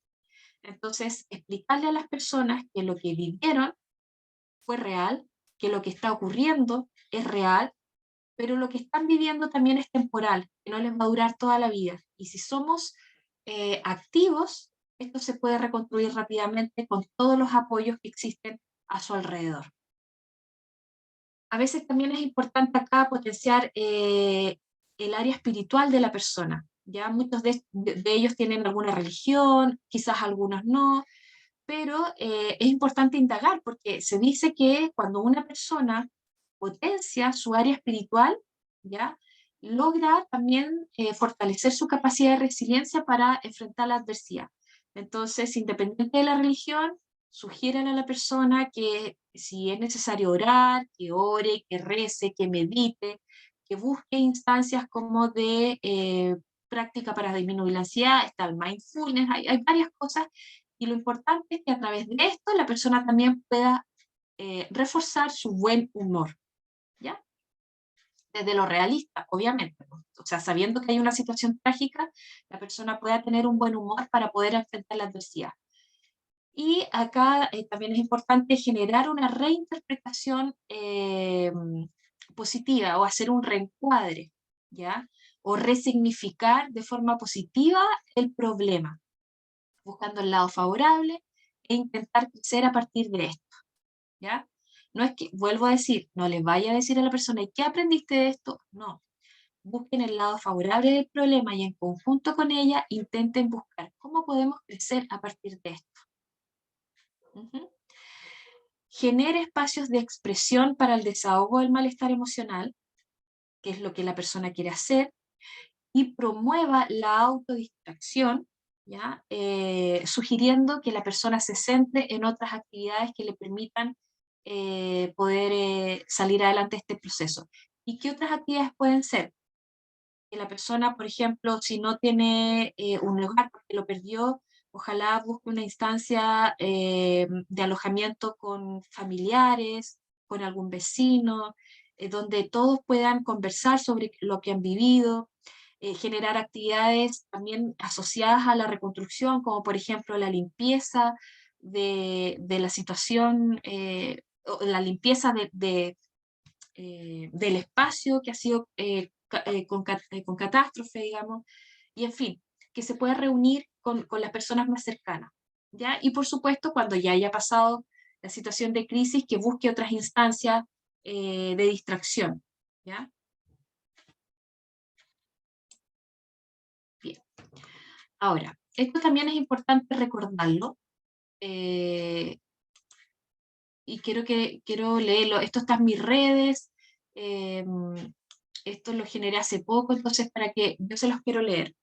Entonces, explicarle a las personas que lo que vivieron fue real, que lo que está ocurriendo es real, pero lo que están viviendo también es temporal, que no les va a durar toda la vida. Y si somos activos, esto se puede reconstruir rápidamente con todos los apoyos que existen a su alrededor. A veces también es importante acá potenciar el área espiritual de la persona. Ya muchos de ellos tienen alguna religión, quizás algunos no, pero es importante indagar porque se dice que cuando una persona potencia su área espiritual, ¿ya? Logra también fortalecer su capacidad de resiliencia para enfrentar la adversidad. Entonces, independiente de la religión, sugieren a la persona que si es necesario orar, que ore, que rece, que medite, que busque instancias como de práctica para disminuir la ansiedad, está el mindfulness, hay varias cosas, y lo importante es que a través de esto la persona también pueda reforzar su buen humor, ¿ya? Desde lo realista, obviamente. O sea, sabiendo que hay una situación trágica, la persona pueda tener un buen humor para poder enfrentar la adversidad. Y acá también es importante generar una reinterpretación positiva o hacer un reencuadre, ¿ya? O resignificar de forma positiva el problema, buscando el lado favorable e intentar crecer a partir de esto, ¿ya? No es que, vuelvo a decir, no le vaya a decir a la persona, ¿y qué aprendiste de esto? No. Busquen el lado favorable del problema y en conjunto con ella intenten buscar cómo podemos crecer a partir de esto. Genere espacios de expresión para el desahogo del malestar emocional, que es lo que la persona quiere hacer, y promueva la autodistracción, ¿ya? Sugiriendo que la persona se centre en otras actividades que le permitan poder salir adelante de este proceso. ¿Y qué otras actividades pueden ser? Que la persona, por ejemplo, si no tiene un hogar porque lo perdió, ojalá busque una instancia de alojamiento con familiares, con algún vecino, donde todos puedan conversar sobre lo que han vivido, generar actividades también asociadas a la reconstrucción, como por ejemplo la limpieza de la situación, la limpieza del espacio que ha sido con catástrofe, digamos, y en fin, que se pueda reunir con las personas más cercanas, ¿ya? Y por supuesto, cuando ya haya pasado la situación de crisis, que busque otras instancias de distracción, ¿ya? Bien. Ahora, esto también es importante recordarlo, y quiero leerlo. Esto está en mis redes, esto lo generé hace poco, entonces para que yo se los quiero leer.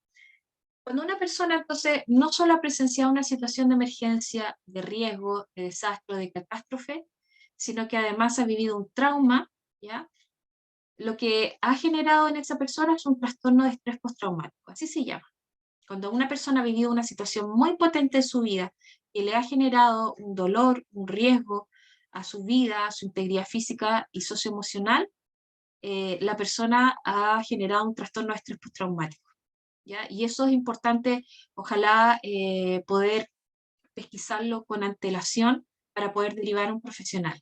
Cuando una persona entonces no solo ha presenciado una situación de emergencia, de riesgo, de desastre, de catástrofe, sino que además ha vivido un trauma, ¿ya? Lo que ha generado en esa persona es un trastorno de estrés postraumático, así se llama. Cuando una persona ha vivido una situación muy potente en su vida que le ha generado un dolor, un riesgo a su vida, a su integridad física y socioemocional, la persona ha generado un trastorno de estrés postraumático, ¿ya? Y eso es importante, ojalá poder pesquisarlo con antelación para poder derivar a un profesional,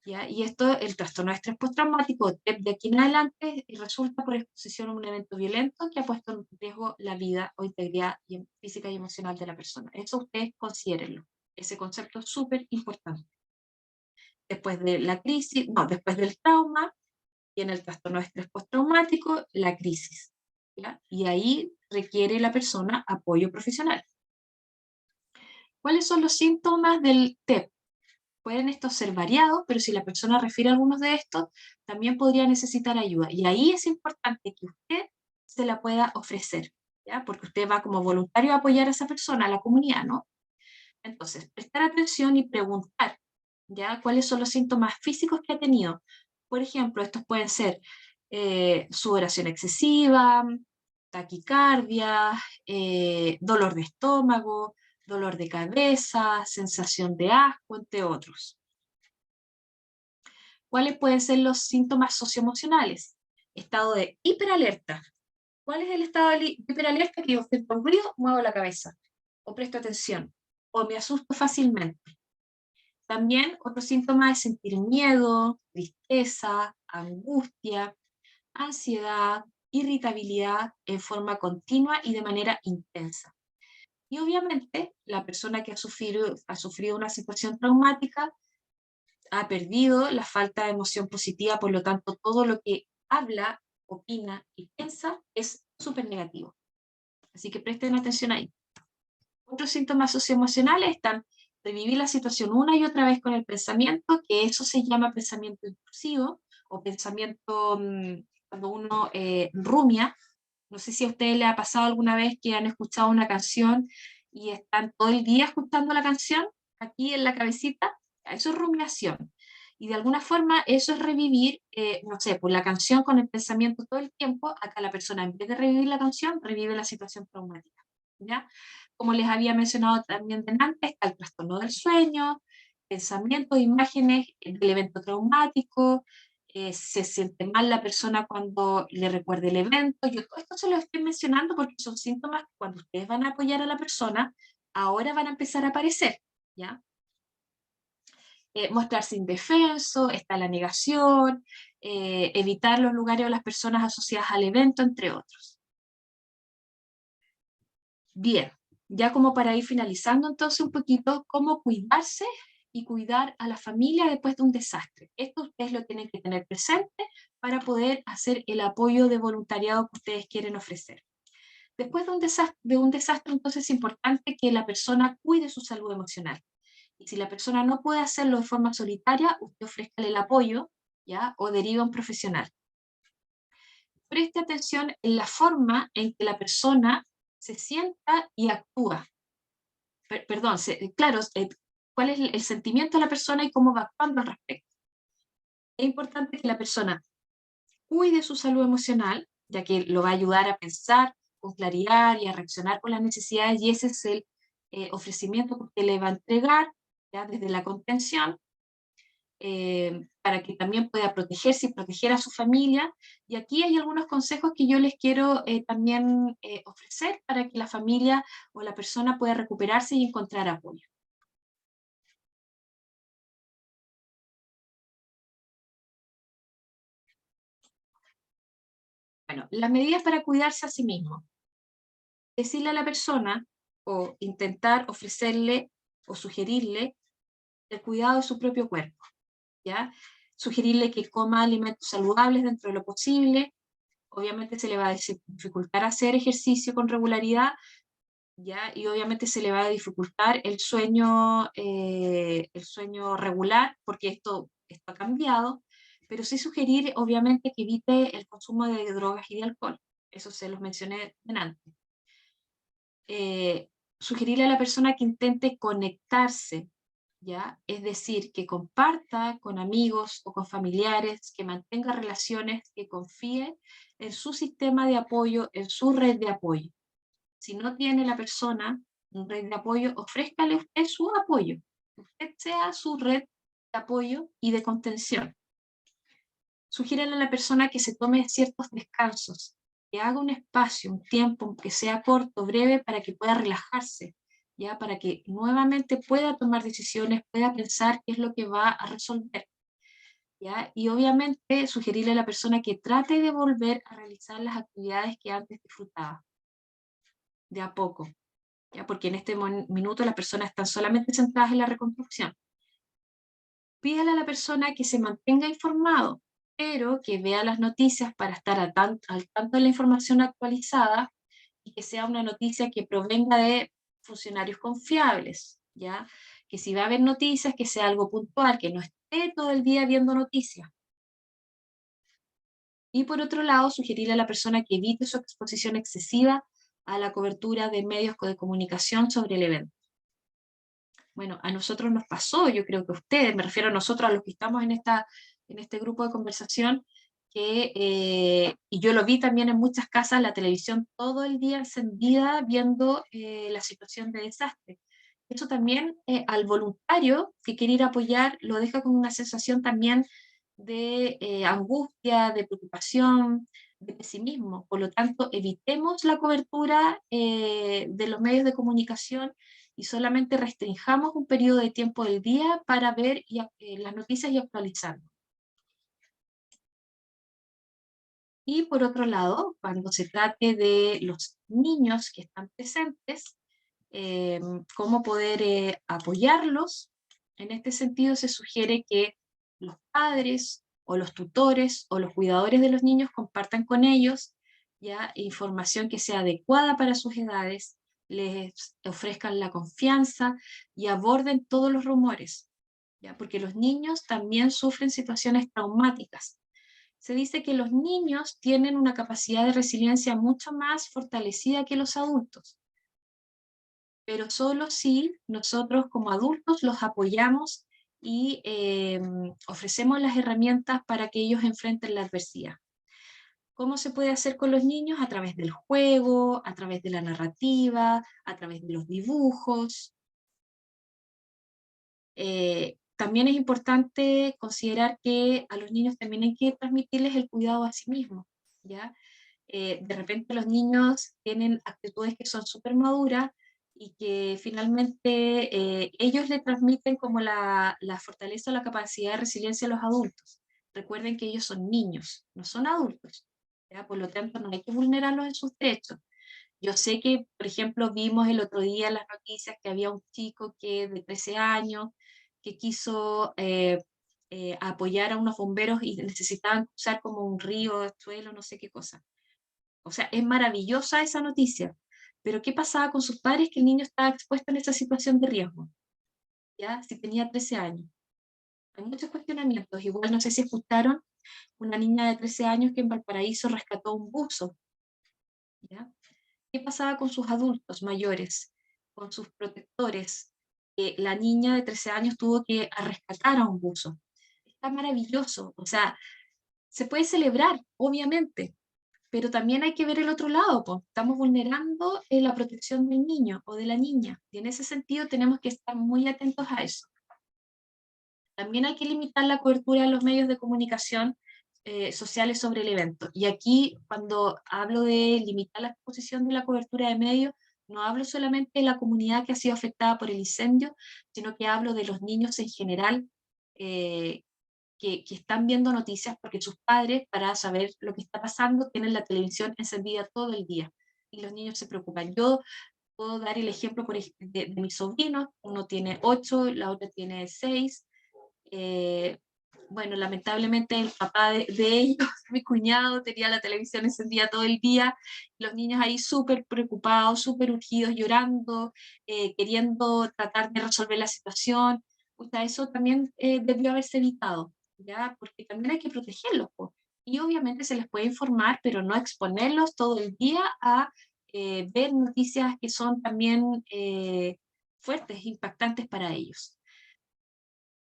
¿ya? Y esto, el trastorno de estrés postraumático, de aquí en adelante, resulta por exposición a un evento violento que ha puesto en riesgo la vida o integridad física y emocional de la persona. Eso ustedes considérenlo. Ese concepto es súper importante. Después de la crisis, no, después del trauma, tiene el trastorno de estrés postraumático, la crisis, ¿ya? Y ahí requiere la persona apoyo profesional. ¿Cuáles son los síntomas del TEP? Pueden estos ser variados, pero si la persona refiere a algunos de estos, también podría necesitar ayuda. Y ahí es importante que usted se la pueda ofrecer, ¿ya? Porque usted va como voluntario a apoyar a esa persona, a la comunidad, ¿no? Entonces, prestar atención y preguntar, ¿ya? ¿Cuáles son los síntomas físicos que ha tenido? Por ejemplo, estos pueden ser sudoración excesiva, taquicardia, dolor de estómago, dolor de cabeza, sensación de asco, entre otros. ¿Cuáles pueden ser los síntomas socioemocionales? Estado de hiperalerta. ¿Cuál es el estado de hiperalerta? Que yo siento un ruido, muevo la cabeza, o presto atención, o me asusto fácilmente. También otro síntoma es sentir miedo, tristeza, angustia, ansiedad, irritabilidad en forma continua y de manera intensa. Y obviamente la persona que ha sufrido una situación traumática ha perdido la falta de emoción positiva, por lo tanto todo lo que habla, opina y piensa es súper negativo. Así que presten atención ahí. Otros síntomas socioemocionales están revivir la situación una y otra vez con el pensamiento, que eso se llama pensamiento intrusivo, o pensamiento cuando uno rumia. No sé si a ustedes les ha pasado alguna vez que han escuchado una canción y están todo el día escuchando la canción aquí en la cabecita. Eso es rumiación. Y de alguna forma eso es revivir, no sé, pues la canción con el pensamiento todo el tiempo. Acá la persona, en vez de revivir la canción, revive la situación traumática, ¿ya? Como les había mencionado también antes, está el trastorno del sueño, pensamientos, imágenes del evento traumático, se siente mal la persona cuando le recuerde el evento. Yo todo esto se lo estoy mencionando porque son síntomas que cuando ustedes van a apoyar a la persona, ahora van a empezar a aparecer, ¿ya? Mostrarse indefenso, está la negación, evitar los lugares o las personas asociadas al evento, entre otros. Bien, ya como para ir finalizando entonces un poquito, cómo cuidarse y cuidar a la familia después de un desastre. Esto ustedes lo tienen que tener presente para poder hacer el apoyo de voluntariado que ustedes quieren ofrecer. Después de un desastre, entonces es importante que la persona cuide su salud emocional. Y si la persona no puede hacerlo de forma solitaria, usted ofrezca el apoyo, ¿ya? O deriva a un profesional. Preste atención en la forma en que la persona se sienta y actúa. Perdón, claro, cuál es el sentimiento de la persona y cómo va actuando al respecto. Es importante que la persona cuide su salud emocional, ya que lo va a ayudar a pensar con claridad y a reaccionar con las necesidades, y ese es el ofrecimiento que usted le va a entregar, ya desde la contención, para que también pueda protegerse y proteger a su familia. Y aquí hay algunos consejos que yo les quiero también ofrecer para que la familia o la persona pueda recuperarse y encontrar apoyo. Bueno, las medidas para cuidarse a sí mismo. Decirle a la persona o intentar ofrecerle o sugerirle el cuidado de su propio cuerpo, ¿ya? Sugerirle que coma alimentos saludables dentro de lo posible. Obviamente se le va a dificultar hacer ejercicio con regularidad, ¿ya? Y obviamente se le va a dificultar el sueño regular, porque esto ha cambiado, pero sí sugerir, obviamente, que evite el consumo de drogas y de alcohol. Eso se los mencioné antes. Sugerirle a la persona que intente conectarse, ¿ya? Es decir, que comparta con amigos o con familiares, que mantenga relaciones, que confíe en su sistema de apoyo, en su red de apoyo. Si no tiene la persona una red de apoyo, ofrézcale usted su apoyo. Usted sea su red de apoyo y de contención. Sugiérale a la persona que se tome ciertos descansos, que haga un espacio, un tiempo, aunque sea corto, breve, para que pueda relajarse, ¿ya? Para que nuevamente pueda tomar decisiones, pueda pensar qué es lo que va a resolver, ¿ya? Y obviamente sugerirle a la persona que trate de volver a realizar las actividades que antes disfrutaba, de a poco, ¿ya? Porque en este minuto las personas están solamente centradas en la reconstrucción. Pídale a la persona que se mantenga informado, pero que vea las noticias para estar al tanto de la información actualizada, y que sea una noticia que provenga de funcionarios confiables, ¿ya? Que si va a haber noticias, que sea algo puntual, que no esté todo el día viendo noticias. Y por otro lado, sugerirle a la persona que evite su exposición excesiva a la cobertura de medios de comunicación sobre el evento. Bueno, a nosotros nos pasó, yo creo que a ustedes, me refiero a nosotros, a los que estamos en este grupo de conversación, y yo lo vi también en muchas casas, la televisión todo el día encendida viendo la situación de desastre. Eso también al voluntario que quiere ir a apoyar lo deja con una sensación también de angustia, de preocupación, de pesimismo. Por lo tanto, evitemos la cobertura de los medios de comunicación y solamente restringamos un periodo de tiempo del día para ver las noticias y actualizarnos. Y por otro lado, cuando se trate de los niños que están presentes, cómo poder apoyarlos. En este sentido se sugiere que los padres o los tutores o los cuidadores de los niños compartan con ellos ya información que sea adecuada para sus edades, les ofrezcan la confianza y aborden todos los rumores, ¿ya? Porque los niños también sufren situaciones traumáticas. Se dice que los niños tienen una capacidad de resiliencia mucho más fortalecida que los adultos, pero solo si nosotros como adultos los apoyamos y ofrecemos las herramientas para que ellos enfrenten la adversidad. ¿Cómo se puede hacer con los niños? A través del juego, a través de la narrativa, a través de los dibujos. También es importante considerar que a los niños también hay que transmitirles el cuidado a sí mismos, ¿ya? De repente los niños tienen actitudes que son súper maduras y que finalmente ellos le transmiten como la fortaleza o la capacidad de resiliencia a los adultos. Recuerden que ellos son niños, no son adultos, ¿ya? Por lo tanto no hay que vulnerarlos en sus derechos. Yo sé que, por ejemplo, vimos el otro día en las noticias que había un chico que de 13 años que quiso apoyar a unos bomberos y necesitaban cruzar como un río, suelo, no sé qué cosa. O sea, es maravillosa esa noticia, pero ¿qué pasaba con sus padres que el niño estaba expuesto en esa situación de riesgo? ¿Ya? Si tenía 13 años. Hay muchos cuestionamientos. Igual no sé si escucharon una niña de 13 años que en Valparaíso rescató un buzo. ¿Ya? ¿Qué pasaba con sus adultos mayores, con sus protectores? La niña de 13 años tuvo que rescatar a un buzo. Está maravilloso, o sea, se puede celebrar, obviamente, pero también hay que ver el otro lado, pues. Estamos vulnerando la protección del niño o de la niña, y en ese sentido tenemos que estar muy atentos a eso. También hay que limitar la cobertura de los medios de comunicación sociales sobre el evento. Y aquí, cuando hablo de limitar la exposición de la cobertura de medios, no hablo solamente de la comunidad que ha sido afectada por el incendio, sino que hablo de los niños en general que están viendo noticias porque sus padres, para saber lo que está pasando, tienen la televisión encendida todo el día. Y los niños se preocupan. Yo puedo dar el ejemplo de mis sobrinos. Uno tiene 8, la otra tiene 6. Bueno, lamentablemente el papá de ellos, mi cuñado, tenía la televisión encendida todo el día, los niños ahí súper preocupados, súper urgidos, llorando, queriendo tratar de resolver la situación. O sea, eso también debió haberse evitado, ¿ya? Porque también hay que protegerlos, po. Y obviamente se les puede informar, pero no exponerlos todo el día a ver noticias que son también fuertes, impactantes para ellos.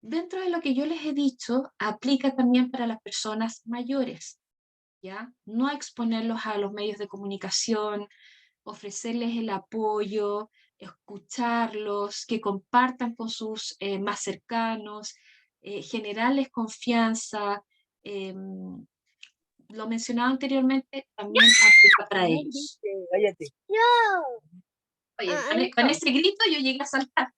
Dentro de lo que yo les he dicho, aplica también para las personas mayores, ¿ya? No exponerlos a los medios de comunicación, ofrecerles el apoyo, escucharlos, que compartan con sus más cercanos, generarles confianza. Lo mencionado anteriormente también aplica para ellos. Cállate. Oye, con ese grito yo llegué a saltar.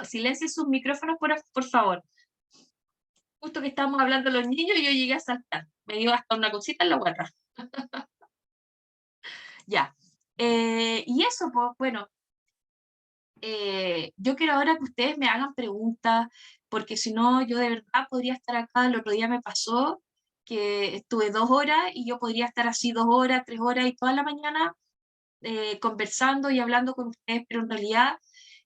Silencien sus micrófonos, por favor. Justo que estábamos hablando de los niños, yo llegué a saltar. Me dio hasta una cosita en la guata. Ya. Y eso, pues, bueno. Yo quiero ahora que ustedes me hagan preguntas, porque si no, yo de verdad podría estar acá. El otro día me pasó que estuve 2 horas y yo podría estar así 2 horas, 3 horas y toda la mañana conversando y hablando con ustedes, pero en realidad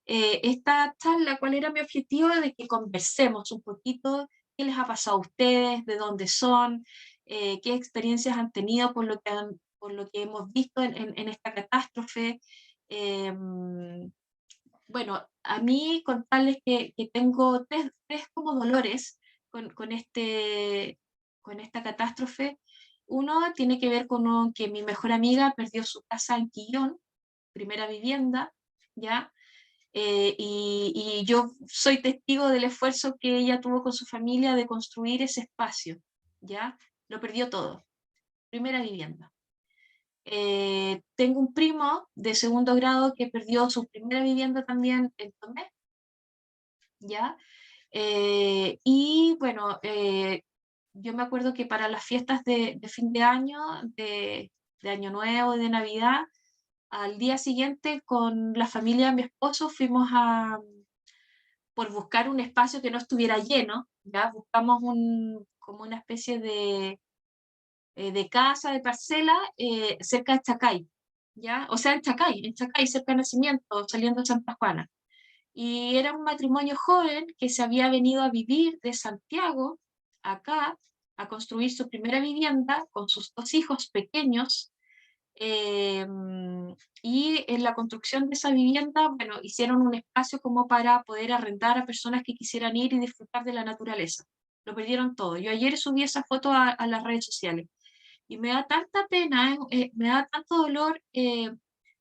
esta charla, ¿cuál era mi objetivo? De que conversemos un poquito, qué les ha pasado a ustedes, de dónde son, qué experiencias han tenido por lo que hemos visto en esta catástrofe. Bueno, a mí contarles que tengo tres como dolores con esta catástrofe. Uno tiene que ver con que mi mejor amiga perdió su casa en Quillón, primera vivienda, ¿ya? y yo soy testigo del esfuerzo que ella tuvo con su familia de construir ese espacio, ¿ya? Lo perdió todo. Primera vivienda. Tengo un primo de segundo grado que perdió su primera vivienda también en Tomé, ¿ya? Y bueno, yo me acuerdo que para las fiestas de fin de Año Nuevo, de Navidad, al día siguiente con la familia de mi esposo fuimos por buscar un espacio que no estuviera lleno, ¿ya? Buscamos como una especie de casa, de parcela, cerca de Chacay, ¿ya? O sea, en Chacay, cerca de Nacimiento, saliendo de Santa Juana. Y era un matrimonio joven que se había venido a vivir de Santiago acá, a construir su primera vivienda con sus 2 hijos pequeños. Y en la construcción de esa vivienda, bueno, hicieron un espacio como para poder arrendar a personas que quisieran ir y disfrutar de la naturaleza. Lo perdieron todo. Yo ayer subí esa foto a las redes sociales y me da tanta pena, me da tanto dolor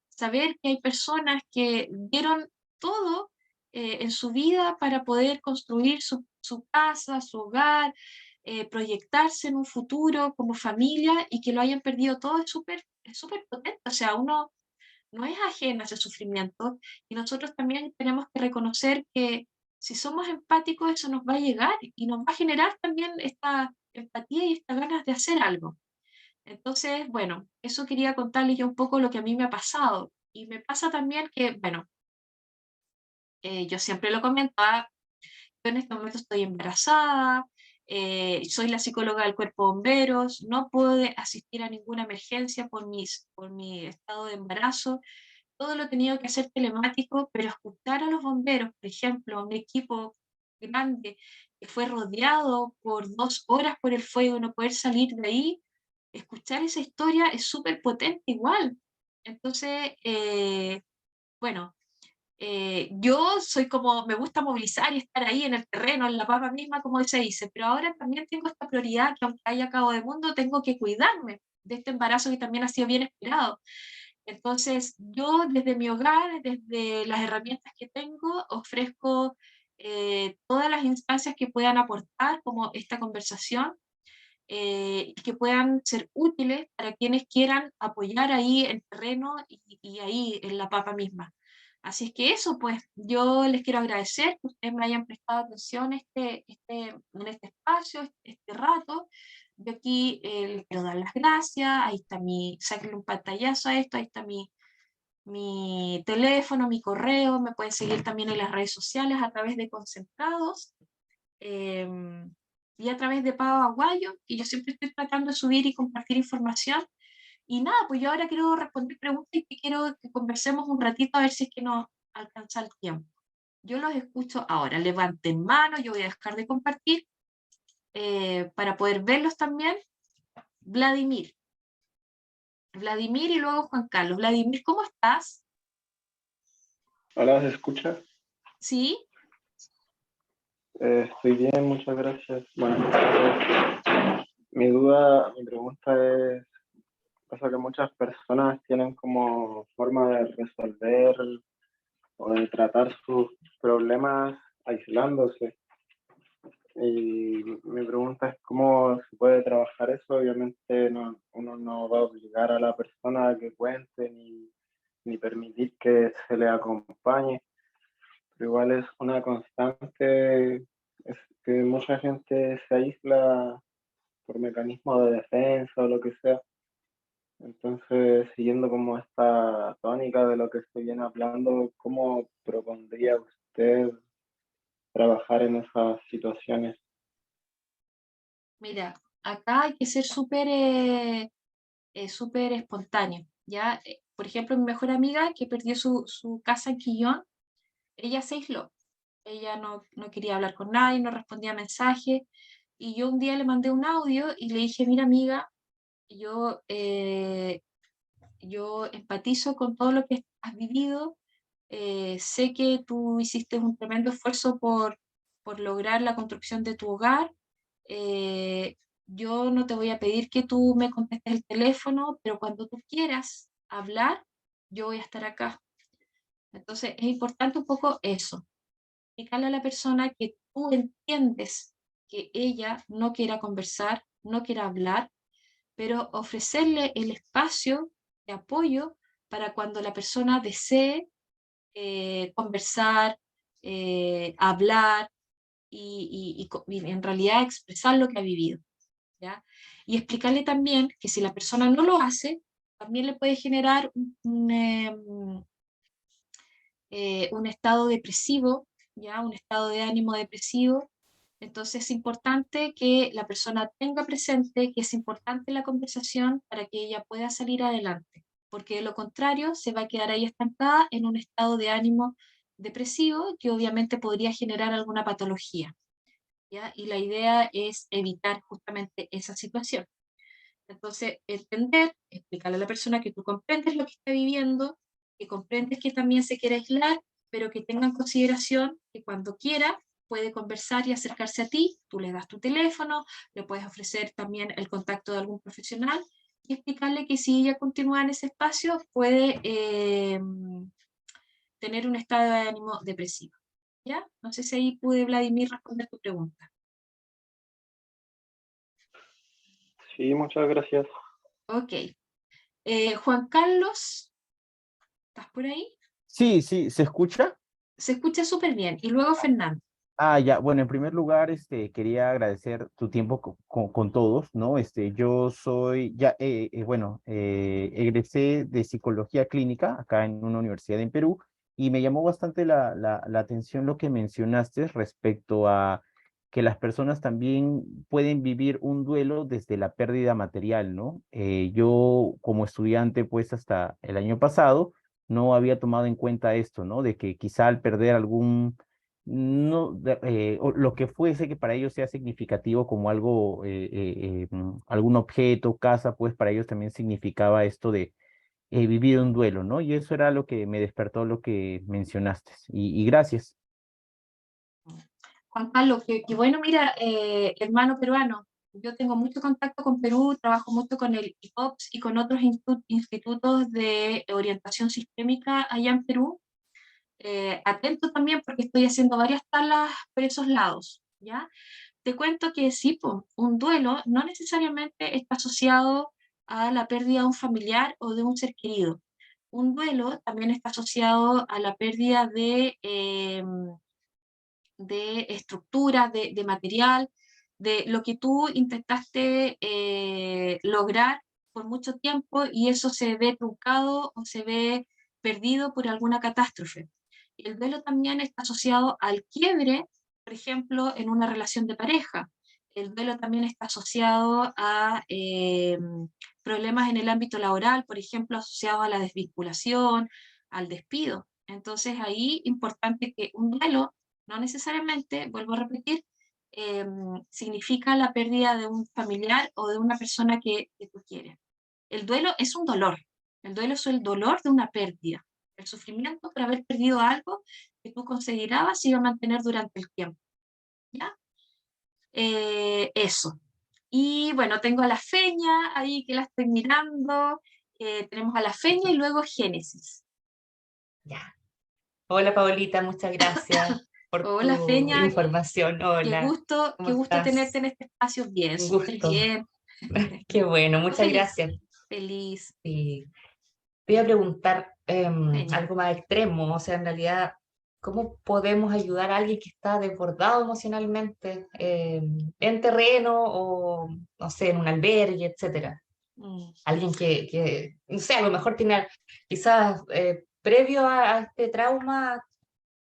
saber que hay personas que dieron todo en su vida para poder construir su casa, su hogar, proyectarse en un futuro como familia y que lo hayan perdido todo es súper potente. O sea, uno no es ajeno a ese sufrimiento y nosotros también tenemos que reconocer que si somos empáticos eso nos va a llegar y nos va a generar también esta empatía y estas ganas de hacer algo. Entonces, bueno, eso quería contarles yo un poco lo que a mí me ha pasado. Y me pasa también que, bueno, yo siempre lo comentaba, yo en este momento estoy embarazada, soy la psicóloga del cuerpo de bomberos, no puedo asistir a ninguna emergencia por mi estado de embarazo, todo lo he tenido que hacer telemático, pero escuchar a los bomberos, por ejemplo, a un equipo grande que fue rodeado por 2 horas por el fuego, no poder salir de ahí, escuchar esa historia es súper potente igual. Entonces, bueno, yo soy como, me gusta movilizar y estar ahí en el terreno, en la papa misma, como se dice, pero ahora también tengo esta prioridad que aunque haya cabo de mundo, tengo que cuidarme de este embarazo que también ha sido bien esperado. Entonces, yo desde mi hogar, desde las herramientas que tengo, ofrezco todas las instancias que puedan aportar, como esta conversación, y que puedan ser útiles para quienes quieran apoyar ahí el terreno y ahí en la papa misma. Así es que eso, pues, yo les quiero agradecer que ustedes me hayan prestado atención en este espacio, este rato. Yo aquí les quiero dar las gracias, ahí está sáquenle un pantallazo a esto, ahí está mi teléfono, mi correo, me pueden seguir también en las redes sociales a través de Concentrados. Y a través de Pau Aguayo, y yo siempre estoy tratando de subir y compartir información. Y nada, pues yo ahora quiero responder preguntas y quiero que conversemos un ratito a ver si es que nos alcanza el tiempo. Yo los escucho ahora, levanten mano, yo voy a dejar de compartir para poder verlos también. Vladimir y luego Juan Carlos. Vladimir, ¿cómo estás? Hola, ¿se escucha? ¿Sí? Estoy bien, muchas gracias. Bueno, mi pregunta es, pasa que muchas personas tienen como forma de resolver o de tratar sus problemas aislándose. Y mi pregunta es cómo se puede trabajar eso. Obviamente uno no va a obligar a la persona a que cuente ni permitir que se le acompañe. Pero igual es una constante, es que mucha gente se aísla por mecanismo de defensa o lo que sea. Entonces, siguiendo como esta tónica de lo que se viene hablando, ¿cómo propondría usted trabajar en esas situaciones? Mira, acá hay que ser súper espontáneo, ¿ya? Por ejemplo, mi mejor amiga que perdió su casa en Quillón, ella se aisló. Ella no quería hablar con nadie, no respondía mensajes. Y yo un día le mandé un audio y le dije, mira amiga, yo empatizo con todo lo que has vivido. Sé que tú hiciste un tremendo esfuerzo por lograr la construcción de tu hogar. Yo no te voy a pedir que tú me contestes el teléfono, pero cuando tú quieras hablar, yo voy a estar acá. Entonces es importante un poco eso, explicarle a la persona que tú entiendes que ella no quiera conversar, no quiera hablar, pero ofrecerle el espacio de apoyo para cuando la persona desee conversar, hablar y en realidad expresar lo que ha vivido, ¿ya? Y explicarle también que si la persona no lo hace, también le puede generar un estado depresivo, ¿ya? Un estado de ánimo depresivo. Entonces es importante que la persona tenga presente que es importante la conversación para que ella pueda salir adelante, porque de lo contrario se va a quedar ahí estancada en un estado de ánimo depresivo que obviamente podría generar alguna patología, ¿ya? Y la idea es evitar justamente esa situación. Entonces, entender, explicarle a la persona que tú comprendes lo que está viviendo, que comprendes que también se quiere aislar, pero que tenga en consideración que cuando quiera puede conversar y acercarse a ti, tú le das tu teléfono, le puedes ofrecer también el contacto de algún profesional y explicarle que si ella continúa en ese espacio puede tener un estado de ánimo depresivo. ¿Ya? No sé si ahí pude, Vladimir, responder tu pregunta. Sí, muchas gracias. Ok. Juan Carlos, ¿estás por ahí? Sí, sí, ¿se escucha? Se escucha súper bien. Y luego Fernando. Ah, ya, bueno, en primer lugar, quería agradecer tu tiempo con todos, ¿no? Yo soy, ya, egresé de psicología clínica acá en una universidad en Perú y me llamó bastante la atención lo que mencionaste respecto a que las personas también pueden vivir un duelo desde la pérdida material, ¿no? Yo como estudiante, pues hasta el año pasado, no había tomado en cuenta esto, ¿no? De que quizá al perder algún no, o lo que fuese que para ellos sea significativo como algo, algún objeto, casa, pues para ellos también significaba esto de vivir un duelo, ¿no? Y eso era lo que me despertó lo que mencionaste. Y gracias. Juan Carlos, que bueno, mira, hermano peruano, yo tengo mucho contacto con Perú, trabajo mucho con el IPOPS y con otros institutos de orientación sistémica allá en Perú. Atento también porque estoy haciendo varias talas por esos lados, ¿ya? Te cuento que sí, po, un duelo no necesariamente está asociado a la pérdida de un familiar o de un ser querido. Un duelo también está asociado a la pérdida de estructuras, de material, de lo que tú intentaste lograr por mucho tiempo y eso se ve truncado o se ve perdido por alguna catástrofe. El duelo también está asociado al quiebre, por ejemplo, en una relación de pareja. El duelo también está asociado a problemas en el ámbito laboral, por ejemplo, asociados a la desvinculación, al despido. Entonces ahí importante que un duelo no necesariamente, vuelvo a repetir, significa la pérdida de un familiar o de una persona que tú quieres. El duelo es un dolor. El duelo es el dolor de una pérdida. El sufrimiento por haber perdido algo que tú considerabas iba a mantener durante el tiempo. ¿Ya? Eso. Y bueno, tengo a la Feña ahí que la estoy mirando. Tenemos a la Feña y luego Génesis. Ya. Hola Paolita, muchas gracias por Hola tu Feña, información. Hola, ¿cómo qué gusto tenerte estás? en este espacio. Bien, Un súper gusto. bien. Qué bueno, Yo muchas feliz, gracias. feliz. Y te iba a preguntar Feña. algo más extremo, o sea, en realidad, ¿cómo podemos ayudar a alguien que está desbordado emocionalmente en terreno o, no sé, en un albergue, etcétera? Mm, Alguien no sé, a lo mejor tiene quizás previo a este trauma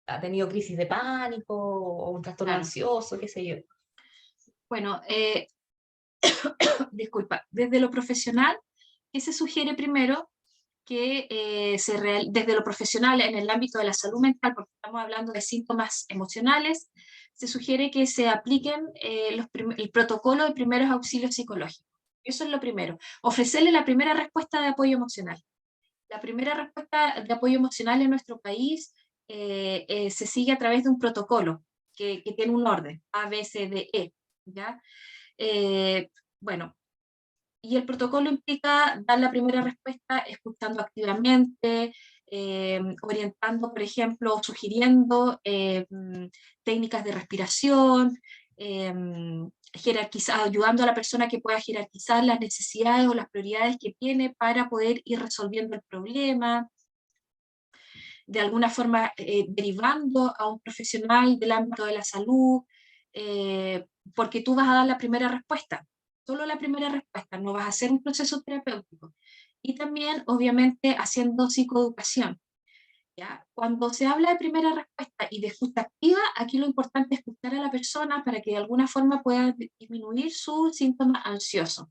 ha tenido crisis de pánico o un trastorno claro. ansioso, qué sé yo. Bueno, disculpa, desde lo profesional, ¿qué se sugiere primero? Que desde lo profesional en el ámbito de la salud mental, porque estamos hablando de síntomas emocionales, se sugiere que se apliquen el protocolo de primeros auxilios psicológicos. Eso es lo primero. Ofrecerle la primera respuesta de apoyo emocional. La primera respuesta de apoyo emocional en nuestro país se sigue a través de un protocolo que tiene un orden, A, B, C, D, E. ¿Ya? Bueno, y el protocolo implica dar la primera respuesta escuchando activamente, orientando, por ejemplo, sugiriendo técnicas de respiración, ayudando a la persona que pueda jerarquizar las necesidades o las prioridades que tiene para poder ir resolviendo el problema, de alguna forma derivando a un profesional del ámbito de la salud, porque tú vas a dar la primera respuesta, solo la primera respuesta, no vas a hacer un proceso terapéutico. Y también, obviamente, haciendo psicoeducación. ¿Ya? Cuando se habla de primera respuesta y de escucha activa, aquí lo importante es escuchar a la persona para que de alguna forma pueda disminuir sus síntomas ansiosos.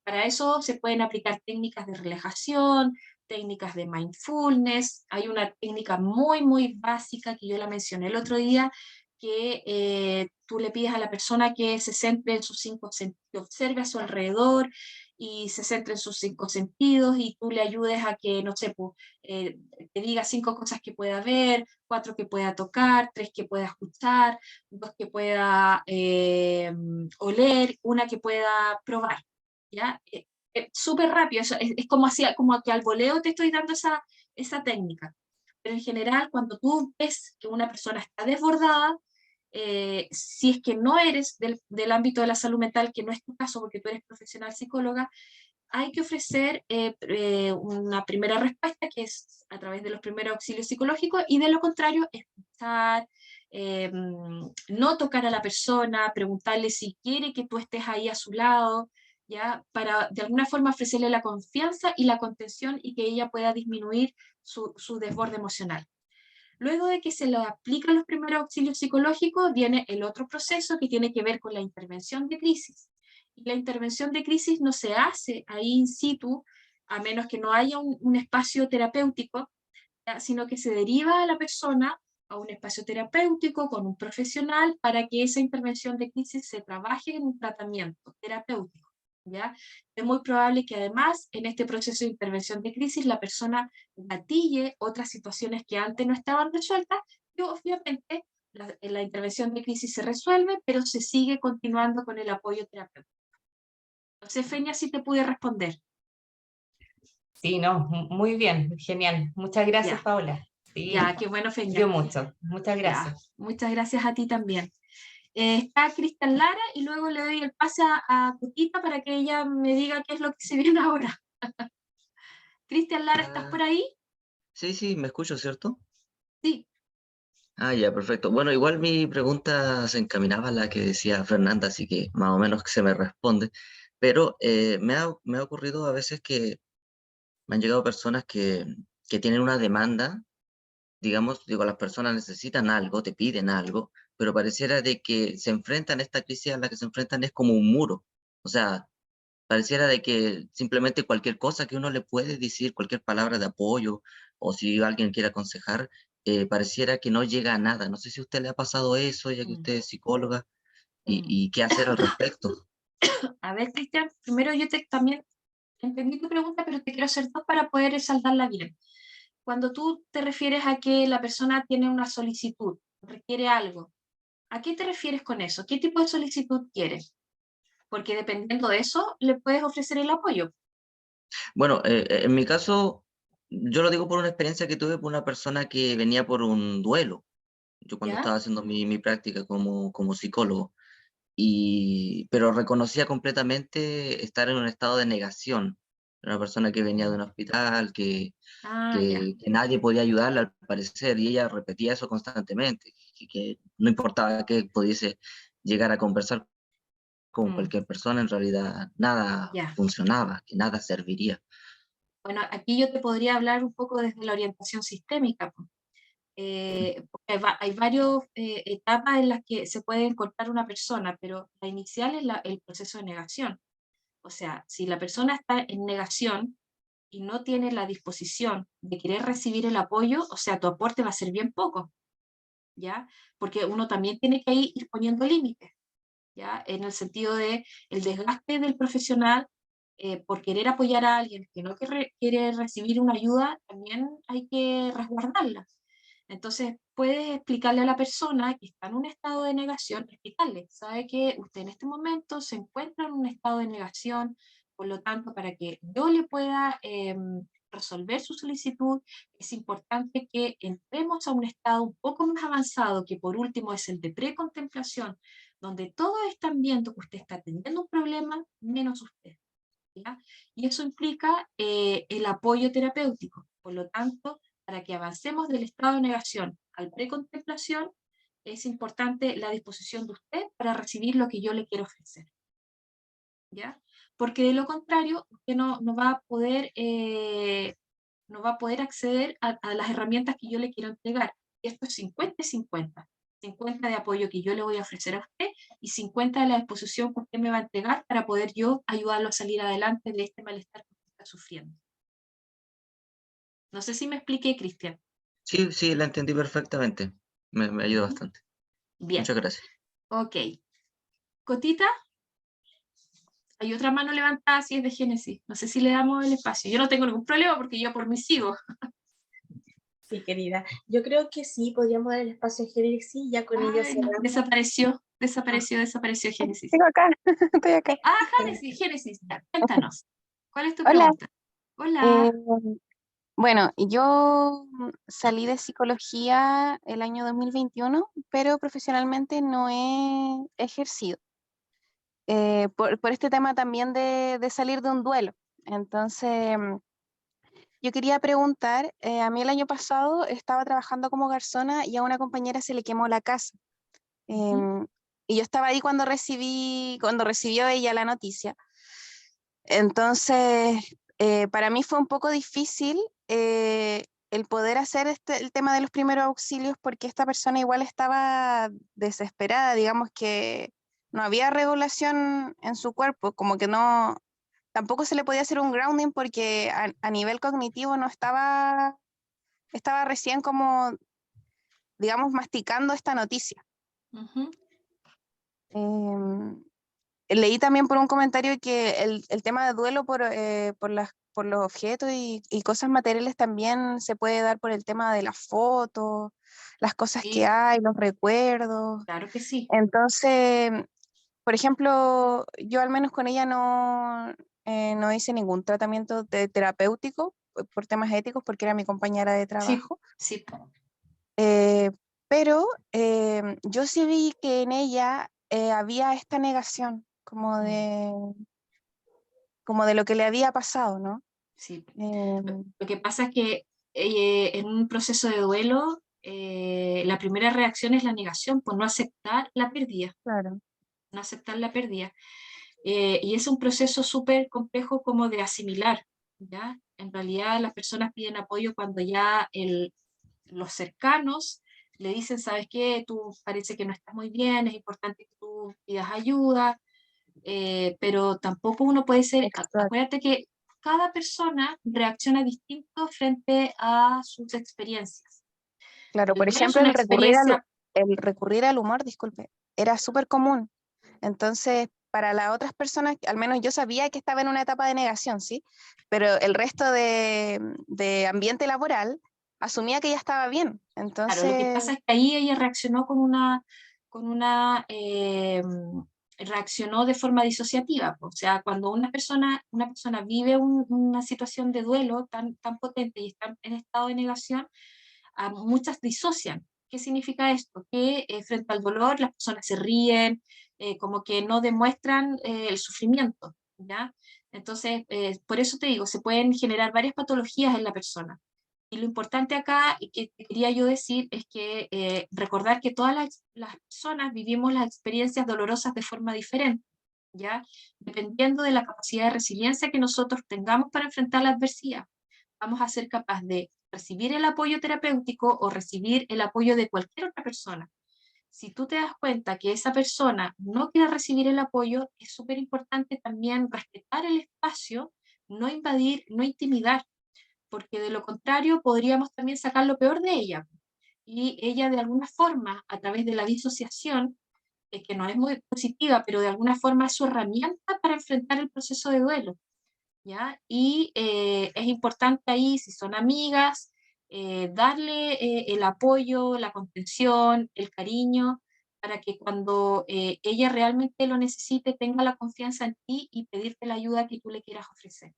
Para eso se pueden aplicar técnicas de relajación, técnicas de mindfulness. Hay una técnica muy, muy básica que yo la mencioné el otro día, que tú le pides a la persona que se centre en sus 5 sentidos, que observe a su alrededor y se centre en sus 5 sentidos y tú le ayudes a que, no sé, te diga 5 cosas que pueda ver, 4 que pueda tocar, 3 que pueda escuchar, 2 que pueda oler, 1 que pueda probar. ¿Ya? Súper rápido, es como, como que al voleo te estoy dando esa técnica. Pero en general, cuando tú ves que una persona está desbordada, si es que no eres del ámbito de la salud mental, que no es tu caso porque tú eres profesional psicóloga, hay que ofrecer una primera respuesta que es a través de los primeros auxilios psicológicos y de lo contrario, escuchar, no tocar a la persona, preguntarle si quiere que tú estés ahí a su lado, ¿ya? Para de alguna forma ofrecerle la confianza y la contención y que ella pueda disminuir su desborde emocional. Luego de que se le aplican los primeros auxilios psicológicos, viene el otro proceso que tiene que ver con la intervención de crisis. Y la intervención de crisis no se hace ahí in situ, a menos que no haya un espacio terapéutico, ¿ya? Sino que se deriva a la persona a un espacio terapéutico con un profesional para que esa intervención de crisis se trabaje en un tratamiento terapéutico. ¿Ya? Es muy probable que además en este proceso de intervención de crisis la persona gatille otras situaciones que antes no estaban resueltas y obviamente la intervención de crisis se resuelve, pero se sigue continuando con el apoyo terapéutico. No sé, Feña, si te pude responder. Sí, no, muy bien, genial. Muchas gracias, Ya, Paola. Sí, ya, qué bueno, Feña. dio mucho. Muchas Ya, gracias. muchas gracias a ti también. Está Cristian Lara y luego le doy el pase a Cutita para que ella me diga qué es lo que se viene ahora. Cristian Lara, ¿estás por ahí? Sí, sí, me escucho, ¿cierto? Sí. Ah, ya, perfecto. Bueno, igual mi pregunta se encaminaba a la que decía Fernanda, así que más o menos que se me responde. Pero me ha ocurrido a veces que me han llegado personas que tienen una demanda, digamos, digo, las personas necesitan algo, te piden algo, pero pareciera de que se enfrentan, esta crisis a la que se enfrentan es como un muro. O sea, pareciera de que simplemente cualquier cosa que uno le puede decir, cualquier palabra de apoyo, o si alguien quiere aconsejar, pareciera que no llega a nada. No sé si a usted le ha pasado eso, ya que usted es psicóloga, y qué hacer al respecto. A ver, Cristian, primero yo también entendí tu pregunta, pero te quiero hacer dos para poder saldarla bien. Cuando tú te refieres a que la persona tiene una solicitud, requiere algo, ¿a qué te refieres con eso? ¿Qué tipo de solicitud quieres? Porque dependiendo de eso, le puedes ofrecer el apoyo. Bueno, en mi caso, yo lo digo por una experiencia que tuve por una persona que venía por un duelo. Yo cuando ¿Ya? estaba haciendo mi práctica como psicólogo, pero reconocía completamente estar en un estado de negación. Era una persona que venía de un hospital, Ah, ya. que nadie podía ayudarla al parecer, y ella repetía eso constantemente, que no importaba que pudiese llegar a conversar con Mm, cualquier persona, en realidad nada ya. funcionaba, que nada serviría. Bueno, aquí yo te podría hablar un poco desde la orientación sistémica, pues. Porque hay varias etapas en las que se puede encontrar una persona, pero la inicial es el proceso de negación. O sea, si la persona está en negación y no tiene la disposición de querer recibir el apoyo, o sea, tu aporte va a ser bien poco, ¿ya? Porque uno también tiene que ir poniendo límites, ¿ya? En el sentido de el desgaste del profesional por querer apoyar a alguien que no quiere recibir una ayuda, también hay que resguardarla. Entonces, puedes explicarle a la persona que está en un estado de negación, explicarle, sabe que usted en este momento se encuentra en un estado de negación, por lo tanto, para que yo le pueda resolver su solicitud, es importante que entremos a un estado un poco más avanzado, que por último es el de precontemplación, donde todos están viendo que usted está teniendo un problema, menos usted. ¿Ya? Y eso implica el apoyo terapéutico. Por lo tanto, para que avancemos del estado de negación al precontemplación, es importante la disposición de usted para recibir lo que yo le quiero ofrecer. ¿Ya? Porque de lo contrario, usted no va a poder, no va a poder acceder a las herramientas que yo le quiero entregar. Y esto es 50-50. 50 de apoyo que yo le voy a ofrecer a usted y 50 de la disposición que usted me va a entregar para poder yo ayudarlo a salir adelante de este malestar que usted está sufriendo. No sé si me expliqué, Cristian. Sí, sí, la entendí perfectamente. Me ayuda bastante. Bien. Muchas gracias. Ok. Cotita, hay otra mano levantada si es de Génesis. No sé si le damos el espacio. Yo no tengo ningún problema porque yo por mí sigo. Sí, querida. Yo creo que sí, podríamos dar el espacio a Génesis, ya con ello Ay, cerramos. desapareció Génesis. Sigo acá, estoy acá. Génesis, ya, cuéntanos. ¿Cuál es tu Hola. pregunta? Hola. Bueno, yo salí de psicología el año 2021, pero profesionalmente no he ejercido. Por este tema también de salir de un duelo. Entonces, yo quería preguntar, a mí el año pasado estaba trabajando como garzona y a una compañera se le quemó la casa. Y yo estaba ahí cuando recibió ella la noticia. Entonces, para mí fue un poco difícil el poder hacer el tema de los primeros auxilios porque esta persona igual estaba desesperada, digamos que no había regulación en su cuerpo, como que no, tampoco se le podía hacer un grounding porque a nivel cognitivo no estaba recién como, digamos, masticando esta noticia. Leí también por un comentario que el tema de duelo por los objetos y cosas materiales también se puede dar por el tema de las fotos, las cosas que hay, los recuerdos. Claro que sí. Entonces, por ejemplo, yo al menos con ella no hice ningún tratamiento terapéutico por temas éticos porque era mi compañera de trabajo. Sí. Pero yo sí vi que en ella había esta negación como de lo que le había pasado, ¿no? Sí. Lo que pasa es que en un proceso de duelo, la primera reacción es la negación, por no aceptar la pérdida. Claro. No aceptar la pérdida. Y es un proceso súper complejo como de asimilar, ¿ya? En realidad las personas piden apoyo cuando ya los cercanos le dicen, ¿sabes qué? Tú parece que no estás muy bien, es importante que tú pidas ayuda, pero tampoco uno puede ser, acuérdate que cada persona reacciona distinto frente a sus experiencias. Claro, por ejemplo, el recurrir al humor, disculpe, era súper común. Entonces, para las otras personas, al menos yo sabía que estaba en una etapa de negación, ¿sí? Pero el resto de ambiente laboral asumía que ya estaba bien. Entonces, claro, lo que pasa es que ahí ella reaccionó reaccionó de forma disociativa. O sea, cuando una persona vive una situación de duelo tan potente y está en estado de negación, muchas disocian. ¿Qué significa esto? Que frente al dolor las personas se ríen, como que no demuestran el sufrimiento, ¿ya? Entonces, por eso te digo, se pueden generar varias patologías en la persona. Y lo importante acá, y que quería yo decir, es que recordar que todas las personas vivimos las experiencias dolorosas de forma diferente, ¿ya? Dependiendo de la capacidad de resiliencia que nosotros tengamos para enfrentar la adversidad, vamos a ser capaces de recibir el apoyo terapéutico o recibir el apoyo de cualquier otra persona. Si tú te das cuenta que esa persona no quiere recibir el apoyo, es súper importante también respetar el espacio, no invadir, no intimidar, porque de lo contrario podríamos también sacar lo peor de ella. Y ella de alguna forma, a través de la disociación, que no es muy positiva, pero de alguna forma es su herramienta para enfrentar el proceso de duelo, ¿ya? Y es importante ahí, si son amigas, darle el apoyo, la contención, el cariño, para que cuando ella realmente lo necesite tenga la confianza en ti y pedirte la ayuda que tú le quieras ofrecer.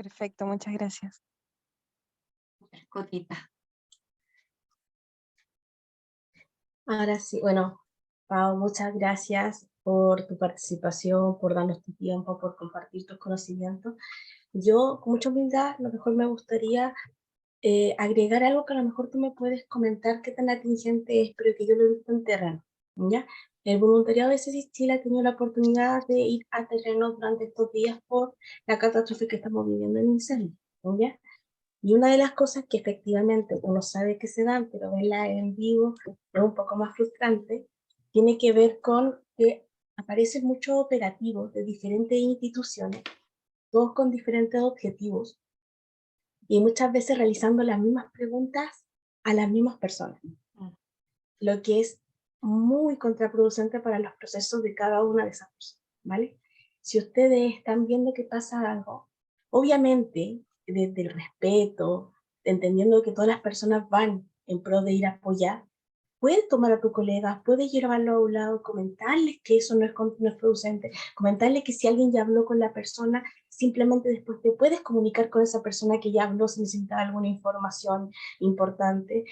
Perfecto, muchas gracias. Cotita. Ahora sí, bueno, Pau, muchas gracias por tu participación, por darnos tu tiempo, por compartir tus conocimientos. Yo, con mucha humildad, a lo mejor me gustaría agregar algo que a lo mejor tú me puedes comentar qué tan atingente es, pero que yo lo he visto en terreno, ¿ya? El voluntariado de CESIS Chile ha tenido la oportunidad de ir a terreno durante estos días por la catástrofe que estamos viviendo en incendio, ¿ya? Y una de las cosas que efectivamente uno sabe que se dan, pero verla en vivo es un poco más frustrante, tiene que ver con que aparecen muchos operativos de diferentes instituciones, todos con diferentes objetivos, y muchas veces realizando las mismas preguntas a las mismas personas, lo que es muy contraproducente para los procesos de cada una de esas personas, ¿vale? Si ustedes están viendo que pasa algo, obviamente, desde el respeto, entendiendo que todas las personas van en pro de ir a apoyar, puedes tomar a tu colega, puedes llevarlo a un lado, comentarles que eso no es producente, comentarles que si alguien ya habló con la persona, simplemente después te puedes comunicar con esa persona que ya habló si necesita alguna información importante,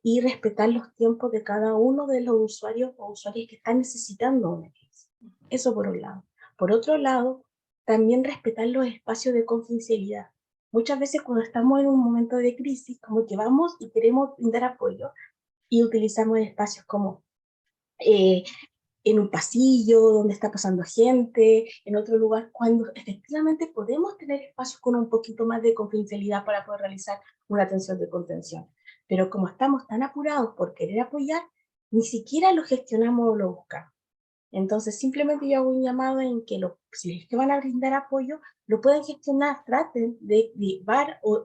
y respetar los tiempos de cada uno de los usuarios o usuarias que están necesitando una crisis. Eso por un lado. Por otro lado, también respetar los espacios de confidencialidad. Muchas veces cuando estamos en un momento de crisis, como que vamos y queremos brindar apoyo y utilizamos espacios como en un pasillo donde está pasando gente, en otro lugar, cuando efectivamente podemos tener espacios con un poquito más de confidencialidad para poder realizar una atención de contención. Pero como estamos tan apurados por querer apoyar, ni siquiera lo gestionamos o lo buscamos. Entonces, simplemente yo hago un llamado en que si es que van a brindar apoyo, lo pueden gestionar, traten de llevar o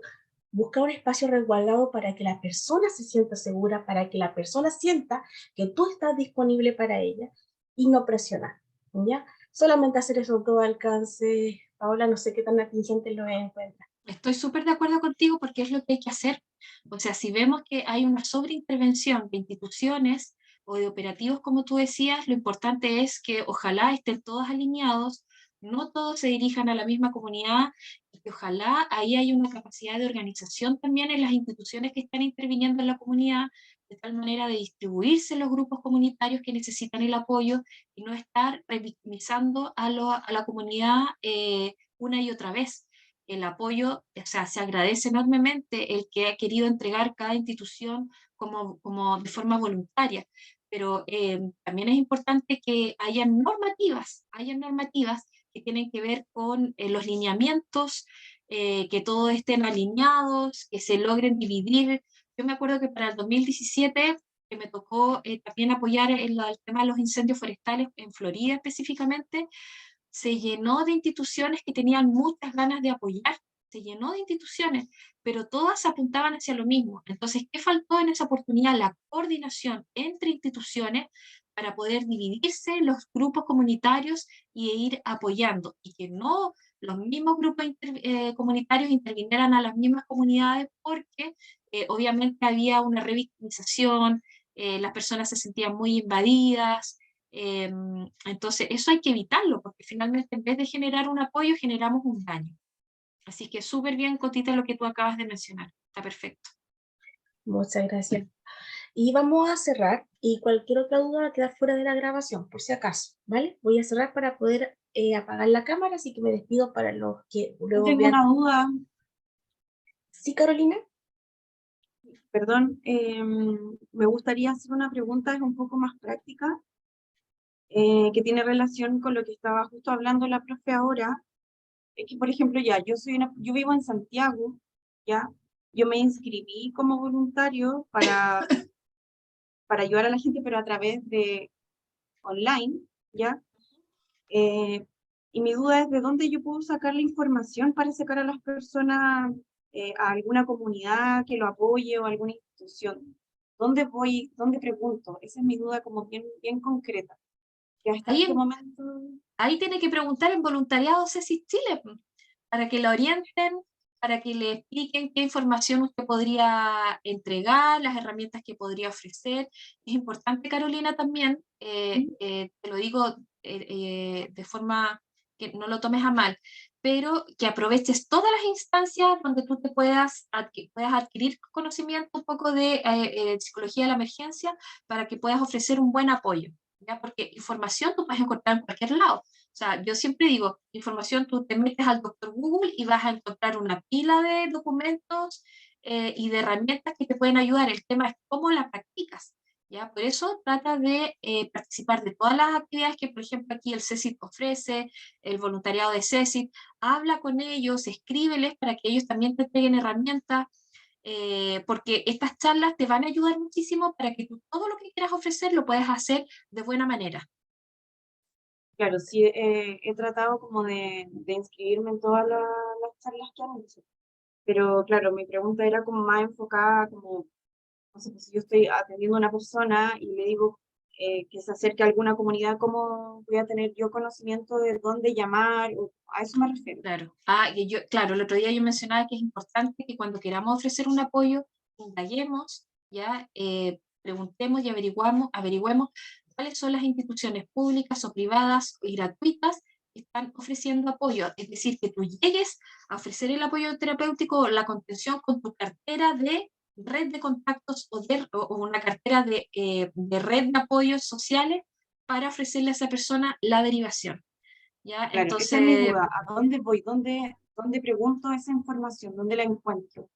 buscar un espacio resguardado para que la persona se sienta segura, para que la persona sienta que tú estás disponible para ella y no presionar, ¿ya? Solamente hacer eso a todo alcance. Paola, no sé qué tan atingente lo encuentra. Estoy súper de acuerdo contigo porque es lo que hay que hacer. O sea, si vemos que hay una sobreintervención de instituciones o de operativos, como tú decías, lo importante es que ojalá estén todos alineados, no todos se dirijan a la misma comunidad y que ojalá ahí haya una capacidad de organización también en las instituciones que están interviniendo en la comunidad, de tal manera de distribuirse los grupos comunitarios que necesitan el apoyo y no estar revictimizando a la comunidad una y otra vez. El apoyo, o sea, se agradece enormemente el que ha querido entregar cada institución como de forma voluntaria, pero también es importante que haya normativas que tienen que ver con los lineamientos, que todos estén alineados, que se logren dividir. Yo me acuerdo que para el 2017 que me tocó también apoyar el tema de los incendios forestales en Florida específicamente, se llenó de instituciones que tenían muchas ganas de apoyar, se llenó de instituciones, pero todas apuntaban hacia lo mismo. Entonces, ¿qué faltó en esa oportunidad? La coordinación entre instituciones para poder dividirse los grupos comunitarios y ir apoyando, y que no los mismos grupos comunitarios intervinieran a las mismas comunidades porque obviamente había una revictimización, las personas se sentían muy invadidas. Entonces, eso hay que evitarlo, porque finalmente en vez de generar un apoyo, generamos un daño. Así que súper bien, Cotita, lo que tú acabas de mencionar. Está perfecto. Muchas gracias. Y vamos a cerrar, y cualquier otra duda va a quedar fuera de la grabación, por si acaso, ¿vale? Voy a cerrar para poder apagar la cámara, así que me despido para los que luego Tengo vean. una duda, ¿Sí, Carolina? perdón, me gustaría hacer una pregunta es un poco más práctica, que tiene relación con lo que estaba justo hablando la profe ahora. Es que, por ejemplo, ya, yo vivo en Santiago, ya, yo me inscribí como voluntario para ayudar a la gente, pero a través de online, ya. Y mi duda es de dónde yo puedo sacar la información para sacar a las personas a alguna comunidad que lo apoye o alguna institución. ¿Dónde voy? ¿Dónde pregunto? Esa es mi duda como bien, bien concreta. Que hasta este momento... Ahí tiene que preguntar en Voluntariado CESIS Chile, para que la orienten, para que le expliquen qué información usted podría entregar, las herramientas que podría ofrecer. Es importante, Carolina, también, te lo digo de forma que no lo tomes a mal, pero que aproveches todas las instancias donde tú te puedas adquirir conocimiento un poco de psicología de la emergencia para que puedas ofrecer un buen apoyo, ¿ya? Porque información tú puedes encontrar en cualquier lado. O sea, yo siempre digo, información tú te metes al doctor Google y vas a encontrar una pila de documentos y de herramientas que te pueden ayudar. El tema es cómo la practicas. ¿Ya? Por eso trata de participar de todas las actividades que, por ejemplo, aquí el CECIT ofrece, el voluntariado de CECIT, habla con ellos, escríbeles para que ellos también te entreguen herramientas, porque estas charlas te van a ayudar muchísimo para que tú todo lo que quieras ofrecer lo puedas hacer de buena manera. Claro, sí, he tratado como de inscribirme en todas las charlas que han hecho, pero claro, mi pregunta era como más enfocada como, no sé, pues, si yo estoy atendiendo a una persona y le digo que se acerque a alguna comunidad, ¿cómo voy a tener yo conocimiento de dónde llamar? A eso me refiero. Claro. Claro, el otro día yo mencionaba que es importante que cuando queramos ofrecer un apoyo, indaguemos, ya, preguntemos y averigüemos cuáles son las instituciones públicas o privadas y gratuitas que están ofreciendo apoyo. Es decir, que tú llegues a ofrecer el apoyo terapéutico o la contención con tu cartera de red de contactos o una cartera de red de apoyos sociales para ofrecerle a esa persona la derivación. ¿Ya? Claro, Entonces, esa es mi duda. ¿A dónde voy? ¿Dónde pregunto esa información? ¿Dónde la encuentro?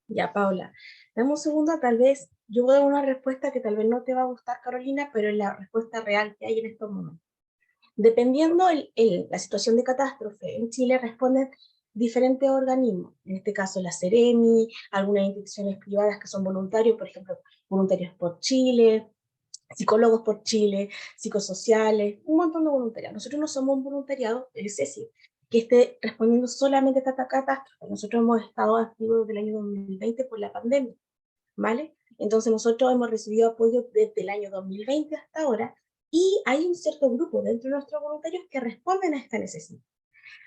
Ya, Paula, dame un segundo, tal vez yo voy a dar una respuesta que tal vez no te va a gustar, Carolina, pero es la respuesta real que hay en estos momentos. Dependiendo la situación de catástrofe, en Chile responden diferentes organismos, en este caso la Ceremi, algunas instituciones privadas que son voluntarios, por ejemplo, Voluntarios por Chile, Psicólogos por Chile, psicosociales, un montón de voluntariados. Nosotros no somos un voluntariado, es decir, que esté respondiendo solamente a esta catástrofe. Nosotros hemos estado activos desde el año 2020 por la pandemia, ¿vale? Entonces nosotros hemos recibido apoyo desde el año 2020 hasta ahora, y hay un cierto grupo dentro de nuestros voluntarios que responden a esta necesidad.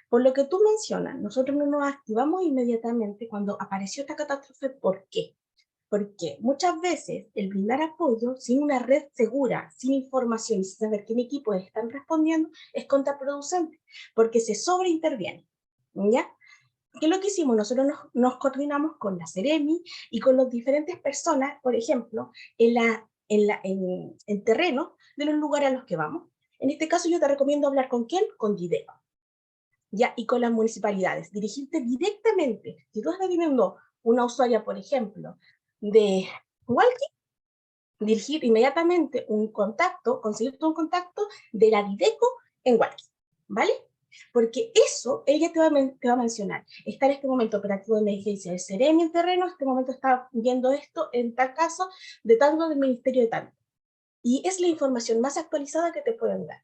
Por lo que tú mencionas, nosotros no nos activamos inmediatamente cuando apareció esta catástrofe. ¿Por qué? Porque muchas veces el brindar apoyo sin una red segura, sin información y sin saber qué equipos están respondiendo es contraproducente, porque se sobreinterviene, ¿ya? ¿Qué es lo que hicimos? Nosotros nos coordinamos con la Ceremi y con las diferentes personas, por ejemplo, en terreno de los lugares a los que vamos. En este caso yo te recomiendo hablar ¿con quién? Con Dideco, ¿ya? Y con las municipalidades. Dirigirte directamente. Si tú estás teniendo una usuaria, por ejemplo, de Hualqui, dirigir inmediatamente un contacto, conseguirte un contacto de la Dideco en Hualqui, ¿vale? Porque eso ella te va a mencionar. Está en este momento operativo de emergencia el Ceremi en terreno, en este momento está viendo esto en tal caso, de tanto del Ministerio de tanto. Y es la información más actualizada que te pueden dar.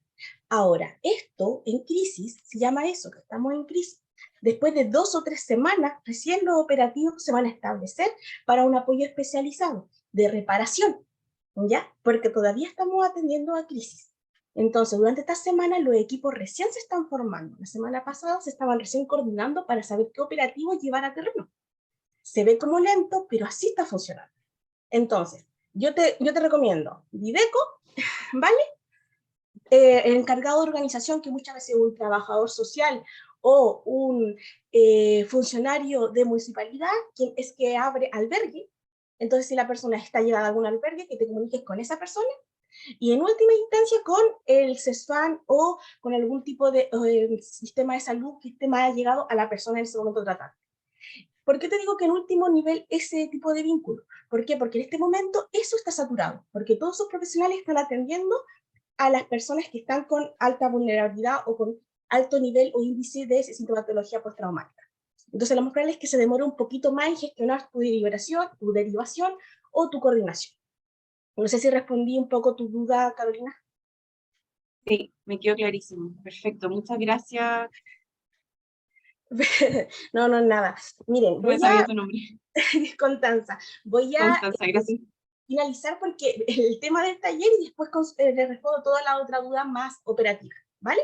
Ahora, esto en crisis, se llama eso, que estamos en crisis. Después de 2 o 3 semanas, recién los operativos se van a establecer para un apoyo especializado de reparación, ¿ya? Porque todavía estamos atendiendo a crisis. Entonces, durante esta semana los equipos recién se están formando. La semana pasada se estaban recién coordinando para saber qué operativos llevar a terreno. Se ve como lento, pero así está funcionando. Entonces, yo te recomiendo Dideco, ¿vale? El encargado de organización, que muchas veces es un trabajador social o un funcionario de municipalidad, quien es que abre albergue. Entonces, si la persona está llegada a algún albergue, que te comuniques con esa persona. Y en última instancia con el CESFAN o con algún tipo de sistema de salud que esté más llegado a la persona en ese momento tratante. ¿Por qué te digo que en último nivel ese tipo de vínculo? ¿Por qué? Porque en este momento eso está saturado, porque todos sus profesionales están atendiendo a las personas que están con alta vulnerabilidad o con alto nivel o índice de sintomatología postraumática. Entonces, lo más probable es que se demore un poquito más en gestionar tu derivación o tu coordinación. No sé si respondí un poco tu duda, Carolina. Sí, me quedó clarísimo. Perfecto, muchas gracias. No, nada. Miren, No me sabía tu nombre. Constanza, voy a Constanza, gracias. finalizar porque el tema del taller y después le respondo toda la otra duda más operativa, ¿vale?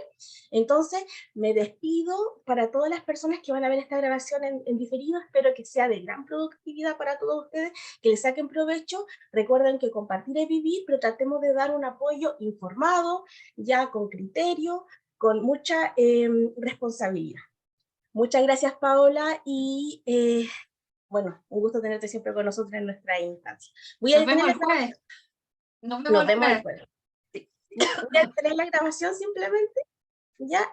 Entonces, me despido para todas las personas que van a ver esta grabación en diferido. Espero que sea de gran productividad para todos ustedes, que les saquen provecho. Recuerden que compartir es vivir, pero tratemos de dar un apoyo informado, ya con criterio, con mucha responsabilidad. Muchas gracias, Paola, y bueno, un gusto tenerte siempre con nosotros en nuestra instancia. Voy a Nos vemos detener el la jueves. Nos vemos Nos el vemos el jueves. jueves. Sí. Voy a detener la grabación simplemente. Ya.